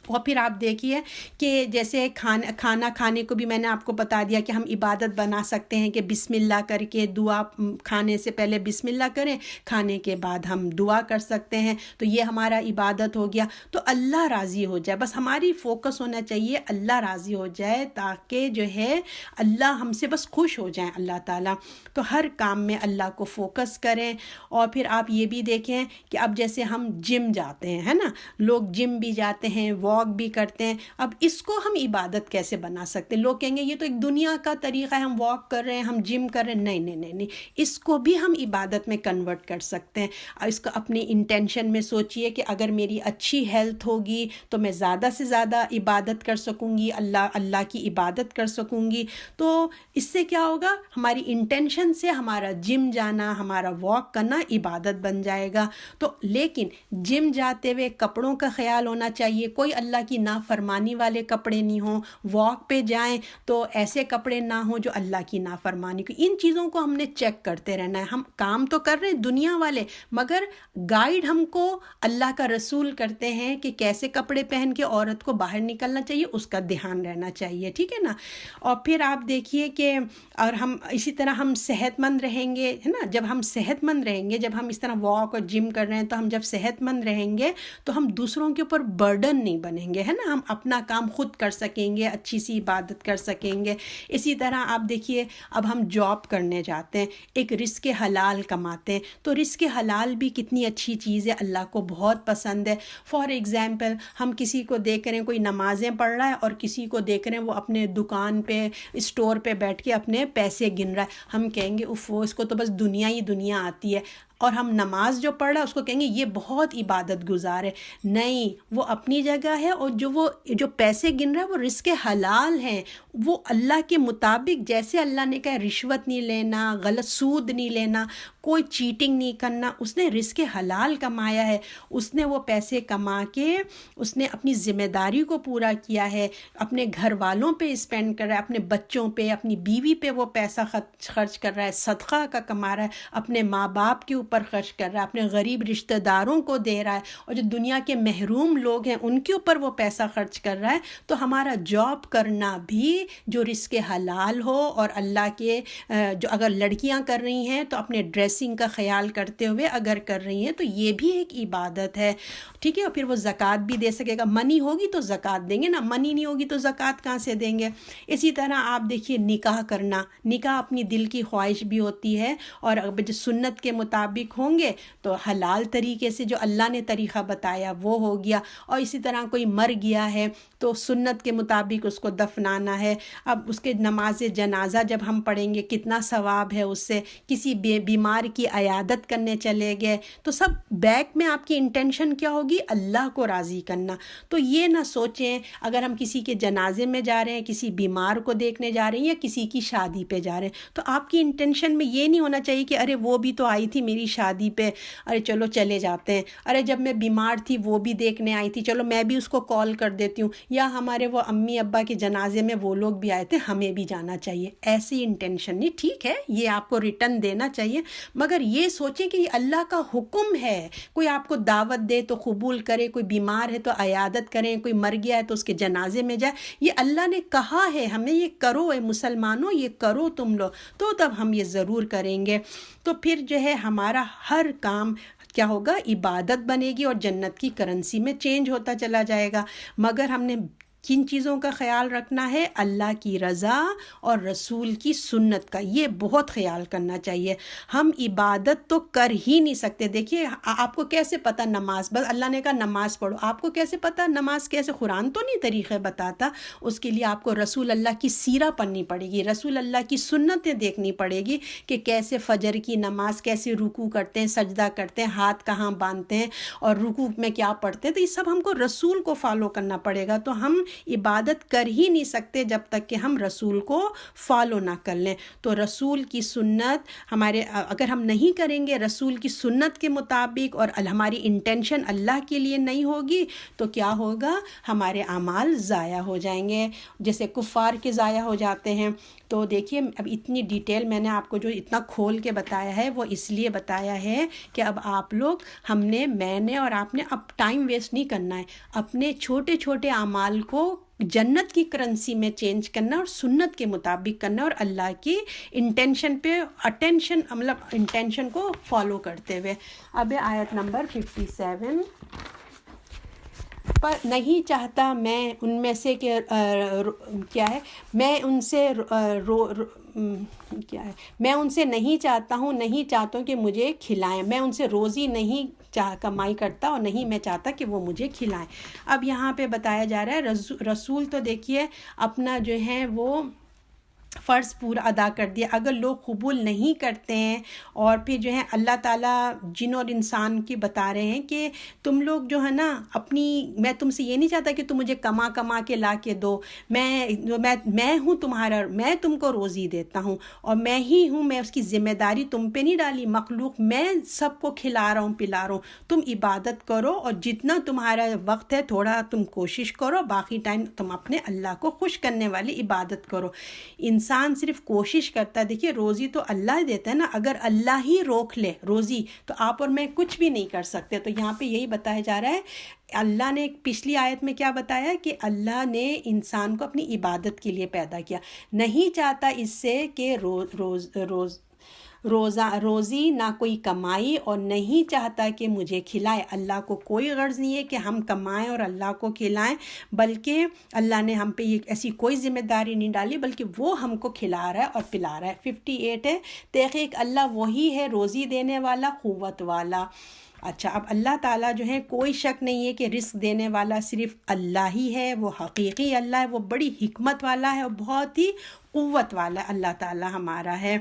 اور پھر آپ دیکھیے کہ جیسے کھانا کھانے کو بھی میں نے آپ کو بتا دیا کہ ہم عبادت بنا سکتے ہیں کہ بسم اللہ کر کے دعا، کھانے سے پہلے بسم اللہ کریں، کھانے کے بعد ہم دعا کر سکتے ہیں، تو یہ ہمارا عبادت ہو گیا۔ تو اللہ راضی ہو جائے، بس ہماری فوکس ہونا چاہیے اللہ راضی ہو جائے، تاکہ جو ہے اللہ ہم سے بس خوش ہو جائیں اللہ تعالیٰ۔ تو ہر کام میں اللہ کو فوکس کریں۔ اور پھر آپ یہ بھی دیکھیں کہ اب جیسے ہم جم جاتے ہیں، ہے نا، لوگ جم بھی جاتے ہیں، واک بھی کرتے ہیں، اب اس کو ہم عبادت کیسے بنا سکتے ہیں؟ لوگ کہیں گے یہ تو ایک دنیا کا طریقہ ہے، ہم واک کر رہے ہیں، ہم جم کر رہے ہیں۔ نہیں، اس کو بھی ہم عبادت میں کنورٹ کر سکتے ہیں۔ اس کو اپنی انٹینشن میں سوچئے کہ اگر میری اچھی ہیلتھ ہوگی تو میں زیادہ سے زیادہ عبادت کر سکوں گی، اللہ کی عبادت کر سکوں گی۔ تو اس سے کیا ہوگا؟ ہماری انٹینشن سے ہمارا جم جانا، ہمارا واک کرنا عبادت بن جائے گا۔ تو لیکن جم جاتے ہوئے کپڑوں کا خیال ہونا چاہیے، کوئی اللہ کی نافرمانی والے کپڑے نہیں ہوں، واک پہ جائیں تو ایسے کپڑے نہ ہوں جو اللہ کی نافرمانی کو. ان چیزوں کو ہم نے چیک کرتے رہنا ہے. ہم کام تو کر رہے ہیں دنیا والے، مگر گائیڈ ہم کو اللہ کا رسول کرتے ہیں کہ کیسے کپڑے پہن کے عورت کو باہر نکلنا چاہیے، اس کا دھیان رہنا چاہیے. ٹھیک ہے نا. اور پھر آپ دیکھیے کہ اور ہم اسی طرح ہم صحت مند رہیں گے، ہے نا. جب ہم صحت مند رہیں گے، جب ہم اس طرح واک اور جم کر رہے ہیں، تو ہم جب صحت مند رہیں گے تو ہم دوسروں کے اوپر برڈن نہیں بنیں گے، ہے نا. ہم اپنا کام خود کر سکیں گے، اچھی سی عبادت کر سکیں گے. اسی طرح آپ دیکھیے اب ہم جاب کرنے جاتے ہیں، ایک رزق حلال کماتے ہیں، تو رزق حلال بھی کتنی اچھی چیز ہے، اللہ کو بہت پسند ہے. فار ایگزامپل ہم کسی کو دیکھ رہے ہیں کوئی نمازیں پڑھ رہا ہے اور کسی کو دیکھ رہے ہیں وہ اپنے دکان پہ اسٹور پہ بیٹھ کے اپنے پیسے گن رہا ہے، ہم کہیں گے اف اس کو تو بس دنیا ہی دنیا آتی ہے. اور ہم نماز جو پڑھ رہا ہے اس کو کہیں گے یہ بہت عبادت گزار ہے. نہیں، وہ اپنی جگہ ہے، اور جو پیسے گن رہا ہے وہ رزق حلال ہیں. وہ اللہ کے مطابق، جیسے اللہ نے کہا رشوت نہیں لینا، غلط سود نہیں لینا، کوئی چیٹنگ نہیں کرنا. اس نے رزق حلال کمایا ہے، اس نے وہ پیسے کما کے اس نے اپنی ذمہ داری کو پورا کیا ہے، اپنے گھر والوں پہ اسپینڈ کر رہا ہے، اپنے بچوں پہ، اپنی بیوی پہ وہ پیسہ خرچ کر رہا ہے، صدقہ کا کما رہا ہے، اپنے ماں باپ کے اوپر خرچ کر رہا ہے، اپنے غریب رشتہ داروں کو دے رہا ہے، اور جو دنیا کے محروم لوگ ہیں ان کے اوپر وہ پیسہ خرچ کر رہا ہے. تو ہمارا جاب کرنا بھی جو رزق حلال ہو، اور اللہ کے جو اگر لڑکیاں کر رہی ہیں تو اپنے ڈریسنگ کا خیال کرتے ہوئے اگر کر رہی ہیں تو یہ بھی ایک عبادت ہے. ٹھیک ہے. اور پھر وہ زکوٰۃ بھی دے سکے گا. منی ہوگی تو زکوٰۃ دیں گے نا، منی نہیں ہوگی تو زکوٰۃ کہاں سے دیں گے. اسی طرح آپ دیکھیے نکاح کرنا، نکاح اپنی دل کی خواہش بھی ہوتی ہے، اور جو سنت کے مطابق ہوں گے تو حلال طریقے سے جو اللہ نے طریقہ بتایا وہ ہو گیا. اور اسی طرح کوئی مر گیا ہے تو سنت کے مطابق اس کو دفنانا ہے. اب اس کے نماز جنازہ جب ہم پڑھیں گے کتنا ثواب ہے اس سے. کسی بیمار کی عیادت کرنے چلے گئے تو سب بیک میں آپ کی انٹینشن کیا ہوگی؟ اللہ کو راضی کرنا. تو یہ نہ سوچیں اگر ہم کسی کے جنازے میں جا رہے ہیں، کسی بیمار کو دیکھنے جا رہے ہیں، یا کسی کی شادی پہ جا رہے ہیں، تو آپ کی انٹینشن میں یہ نہیں ہونا چاہیے کہ ارے وہ بھی تو آئی تھی میری شادی پہ، ارے چلو چلے جاتے ہیں. ارے جب میں بیمار تھی وہ بھی دیکھنے آئی تھی، چلو میں بھی اس کو کال کر دیتی ہوں. یا ہمارے وہ امی ابا کے جنازے میں وہ لوگ بھی آئے تھے، ہمیں بھی جانا چاہیے. ایسی انٹینشن نہیں. ٹھیک ہے یہ آپ کو ریٹرن دینا چاہیے، مگر یہ سوچیں کہ یہ اللہ کا حکم ہے. کوئی آپ کو دعوت دے تو قبول کرے، کوئی بیمار ہے تو عیادت کریں، کوئی مر گیا ہے تو اس کے جنازے میں جائے. یہ اللہ نے کہا ہے ہمیں یہ کرو، اے مسلمانوں یہ کرو تم لوگ، تو تب ہم یہ ضرور کریں گے. تو پھر جو ہے ہمارا ہر کام کیا ہوگا؟ عبادت بنے گی، اور جنت کی کرنسی میں چینج ہوتا چلا جائے گا. مگر ہم نے کن چیزوں کا خیال رکھنا ہے؟ اللہ کی رضا اور رسول کی سنت کا. یہ بہت خیال کرنا چاہیے. ہم عبادت تو کر ہی نہیں سکتے. دیکھیے آپ کو کیسے پتہ نماز، بس اللہ نے کہا نماز پڑھو، آپ کو کیسے پتہ نماز کیسے؟ قرآن تو نہیں طریقے بتاتا. اس کے لیے آپ کو رسول اللہ کی سیرہ پڑھنی پڑے گی، رسول اللہ کی سنتیں دیکھنی پڑے گی کہ کیسے فجر کی نماز، کیسے رکوع کرتے ہیں، سجدہ کرتے ہیں، ہاتھ کہاں باندھتے ہیں، اور رکوع میں کیا پڑھتے ہیں. تو یہ سب ہم کو رسول کو فالو کرنا پڑے گا. تو ہم عبادت کر ہی نہیں سکتے جب تک کہ ہم رسول کو فالو نہ کر لیں. تو رسول کی سنت ہمارے، اگر ہم نہیں کریں گے رسول کی سنت کے مطابق، اور ہماری انٹینشن اللہ کے لیے نہیں ہوگی، تو کیا ہوگا؟ ہمارے اعمال ضائع ہو جائیں گے، جیسے کفار کے ضائع ہو جاتے ہیں. تو دیکھیے اب اتنی ڈیٹیل میں نے آپ کو جو اتنا کھول کے بتایا ہے وہ اس لیے بتایا ہے کہ اب آپ لوگ، میں نے اور آپ نے اب ٹائم ویسٹ نہیں کرنا ہے. اپنے چھوٹے چھوٹے اعمال کو جنت کی کرنسی میں چینج کرنا، اور سنت کے مطابق کرنا، اور اللہ کی انٹینشن پہ اٹینشن، مطلب انٹینشن کو فالو کرتے ہوئے. اب آیت نمبر 57، پر نہیں چاہتا میں ان میں سے کہ کیا ہے، میں ان سے کیا ہے، میں ان سے نہیں چاہتا ہوں، نہیں چاہتا ہوں کہ مجھے کھلائیں. میں ان سے روزی نہیں کمائی کرتا، اور نہیں میں چاہتا کہ وہ مجھے کھلائیں. اب یہاں پہ بتایا جا رہا ہے رسول تو دیکھیے اپنا جو ہے وہ فرض پورا ادا کر دیا. اگر لوگ قبول نہیں کرتے ہیں اور پھر جو ہے اللہ تعالیٰ جن اور انسان کی بتا رہے ہیں کہ تم لوگ جو ہے نا میں تم سے یہ نہیں چاہتا کہ تم مجھے کما کے لا کے دو. میں ہوں تمہارا، میں تم کو روزی دیتا ہوں اور میں ہی ہوں، میں اس کی ذمہ داری تم پہ نہیں ڈالی. مخلوق میں سب کو کھلا رہا ہوں پلا رہا ہوں. تم عبادت کرو اور جتنا تمہارا وقت ہے تھوڑا تم کوشش کرو، باقی ٹائم تم اپنے اللہ کو خوش کرنے والی عبادت کرو. انسان صرف کوشش کرتا ہے. دیکھیے روزی تو اللہ دیتا ہے نا، اگر اللہ ہی روک لے روزی تو آپ اور میں کچھ بھی نہیں کر سکتے. تو یہاں پہ یہی بتایا جا رہا ہے. اللہ نے پچھلی آیت میں کیا بتایا کہ اللہ نے انسان کو اپنی عبادت کے لیے پیدا کیا، نہیں چاہتا اس سے کہ روزی نہ کوئی کمائی، اور نہیں چاہتا کہ مجھے کھلائے. اللہ کو کوئی غرض نہیں ہے کہ ہم کمائیں اور اللہ کو کھلائیں، بلکہ اللہ نے ہم پہ یہ ایسی کوئی ذمہ داری نہیں ڈالی، بلکہ وہ ہم کو کھلا رہا ہے اور پلا رہا ہے. 58 ہے، تحقیق اللہ وہی ہے روزی دینے والا، قوت والا. اچھا، اب اللہ تعالیٰ جو ہے کوئی شک نہیں ہے کہ رزق دینے والا صرف اللہ ہی ہے. وہ حقیقی اللہ ہے، وہ بڑی حکمت والا ہے اور بہت ہی قوت والا اللہ تعالیٰ ہمارا ہے.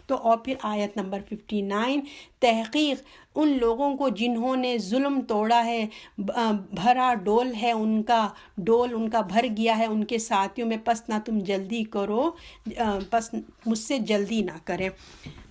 تو اور پھر آیت نمبر 59، تحقیق ان لوگوں کو جنہوں نے ظلم توڑا ہے، بھرا ڈول ہے ان کا بھر گیا ہے ان کے ساتھیوں میں، پس نہ تم جلدی کرو، پس مجھ سے جلدی نہ کریں.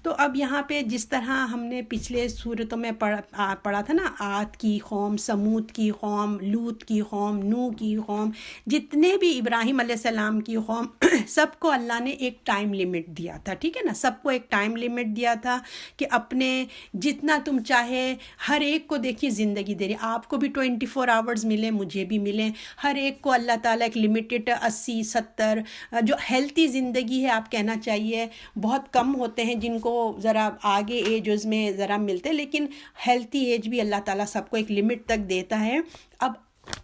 تو اب یہاں پہ جس طرح ہم نے پچھلے صورتوں میں پڑھا تھا نا، عاد کی قوم، سمود کی قوم، لوط کی قوم، نوح کی قوم، جتنے بھی ابراہیم علیہ السلام کی قوم، سب کو اللہ نے ایک ٹائم لیمٹ دیا تھا. ٹھیک ہے نا، سب کو ایک ٹائم لیمٹ دیا تھا کہ اپنے جتنا تم چاہے، ہر ایک کو دیکھیے زندگی دے رہی. آپ کو بھی 24 آورز ملیں، مجھے بھی ملیں، ہر ایک کو اللہ تعالیٰ ایک لمیٹڈ 80 70 جو ہیلتھی زندگی ہے آپ کہنا چاہیے. بہت کم ہوتے ہیں جن کو ذرا آگے ایجز میں ذرا ملتے، لیکن ہیلتھی ایج بھی اللہ تعالیٰ سب کو ایک لمٹ تک دیتا ہے. اب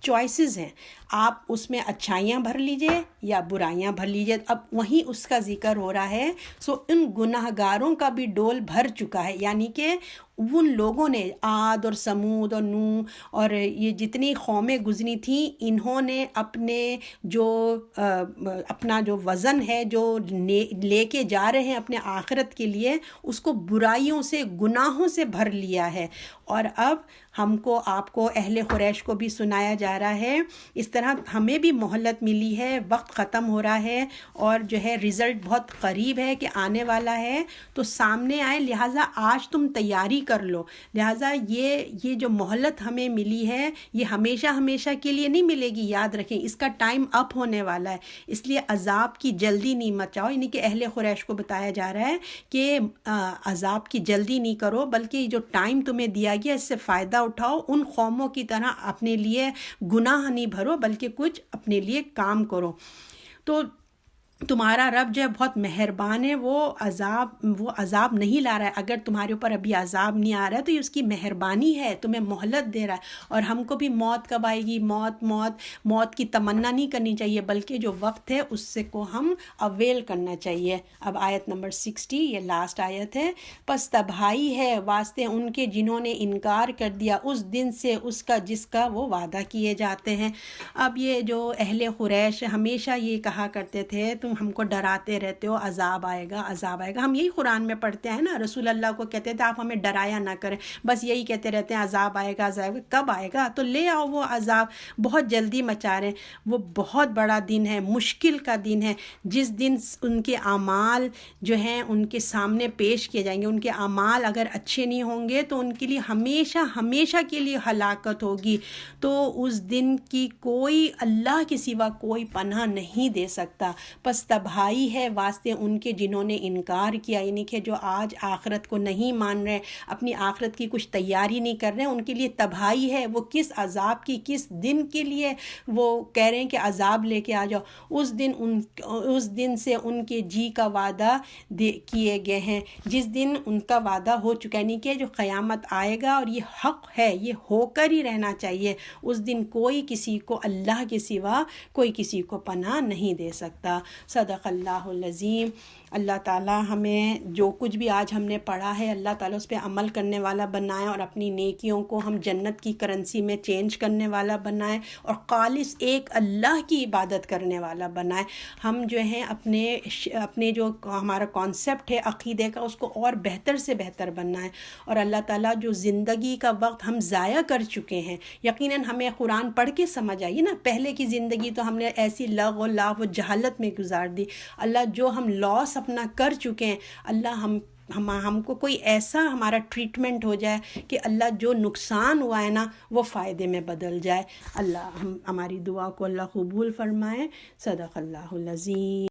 چوائسز ہیں، آپ اس میں اچھائیاں بھر لیجئے یا برائیاں بھر لیجئے. اب وہیں اس کا ذکر ہو رہا ہے. ان گناہ گاروں کا بھی ڈول بھر چکا ہے، یعنی کہ ان لوگوں نے، عاد اور سمود اور نوح اور یہ جتنی قومیں گزری تھیں، انہوں نے اپنا جو وزن ہے جو لے کے جا رہے ہیں اپنے آخرت کے لیے، اس کو برائیوں سے، گناہوں سے بھر لیا ہے. اور اب ہم کو، آپ کو، اہل قریش کو بھی سنایا جا رہا ہے. اس طرح ہمیں بھی مہلت ملی ہے، وقت ختم ہو رہا ہے اور جو ہے رزلٹ بہت قریب ہے کہ آنے والا ہے، تو سامنے آئے. لہٰذا آج تم تیاری کر لو. لہٰذا یہ جو مہلت ہمیں ملی ہے یہ ہمیشہ کے لیے نہیں ملے گی. یاد رکھیں اس کا ٹائم اپ ہونے والا ہے، اس لیے عذاب کی جلدی نہیں مچاؤ. یعنی کہ اہل قریش کو بتایا جا رہا ہے کہ عذاب کی جلدی نہیں کرو، بلکہ جو ٹائم تمہیں دیا گیا اس سے فائدہ اٹھاؤ. ان قوموں کی طرح اپنے لیے گناہ نہیں بھرو، بلکہ کچھ اپنے لیے کام کرو. تو تمہارا رب جو ہے بہت مہربان ہے، وہ عذاب نہیں لا رہا ہے. اگر تمہارے اوپر ابھی عذاب نہیں آ رہا ہے تو یہ اس کی مہربانی ہے، تمہیں مہلت دے رہا ہے. اور ہم کو بھی موت کب آئے گی، موت کی تمنا نہیں کرنی چاہیے، بلکہ جو وقت ہے اس سے کو ہم اویل کرنا چاہیے. اب آیت نمبر 60، یہ لاسٹ آیت ہے. پس تباہی ہے واسطے ان کے جنہوں نے انکار کر دیا اس دن سے، اس کا جس کا وہ وعدہ کیے جاتے ہیں. اب یہ جو اہل قریش ہمیشہ یہ کہا کرتے تھے، تم ہم کو ڈراتے رہتے ہو، عذاب آئے گا، عذاب آئے گا. ہم یہی قرآن میں پڑھتے ہیں نا، رسول اللہ کو کہتے تھے آپ ہمیں ڈرایا نہ کریں، بس یہی کہتے رہتے ہیں عذاب آئے گا، عذاب آئے گا. کب آئے گا؟ تو لے آؤ وہ عذاب، بہت جلدی مچا رہے ہیں. وہ بہت بڑا دن ہے، مشکل کا دن ہے، جس دن ان کے اعمال جو ہیں ان کے سامنے پیش کیے جائیں گے. ان کے اعمال اگر اچھے نہیں ہوں گے تو ان کے لیے ہمیشہ کے لیے ہلاکت ہوگی. تو اس دن کی کوئی اللہ کے سوا کوئی پناہ نہیں دے سکتا. پس تباہی ہے واسطے ان کے جنہوں نے انکار کیا، یعنی کہ جو آج آخرت کو نہیں مان رہے، اپنی آخرت کی کچھ تیاری نہیں کر رہے، ان کے لیے تباہی ہے. وہ کس عذاب کی، کس دن کے لیے وہ کہہ رہے ہیں کہ عذاب لے کے آ جاؤ. اس دن سے ان کے جی کا وعدہ کیے گئے ہیں، جس دن ان کا وعدہ ہو چکا ہے. یعنی کہ جو قیامت آئے گا اور یہ حق ہے، یہ ہو کر ہی رہنا چاہیے. اس دن کوئی کسی کو اللہ کے سوا کوئی کسی کو پناہ نہیں دے سکتا. صدق اللہ العظیم. اللہ تعالیٰ ہمیں جو کچھ بھی آج ہم نے پڑھا ہے اللہ تعالیٰ اس پہ عمل کرنے والا بنائے، اور اپنی نیکیوں کو ہم جنت کی کرنسی میں چینج کرنے والا بنائے، اور خالص ایک اللہ کی عبادت کرنے والا بنائے۔ ہم جو ہیں اپنے جو ہمارا کانسیپٹ ہے عقیدے کا اس کو اور بہتر سے بہتر بنائے، اور اللہ تعالیٰ جو زندگی کا وقت ہم ضائع کر چکے ہیں، یقیناً ہمیں قرآن پڑھ کے سمجھ آئیے نا، پہلے کی زندگی تو ہم نے ایسی لغو و لاو و جہالت میں گزار دی۔ اللہ جو ہم لاس اپنا کر چکے ہیں، اللہ ہم کو کوئی ایسا ہمارا ٹریٹمنٹ ہو جائے کہ اللہ جو نقصان ہوا ہے نا وہ فائدے میں بدل جائے۔ اللہ ہماری دعا کو اللہ قبول فرمائے۔ صدق اللہ العظیم۔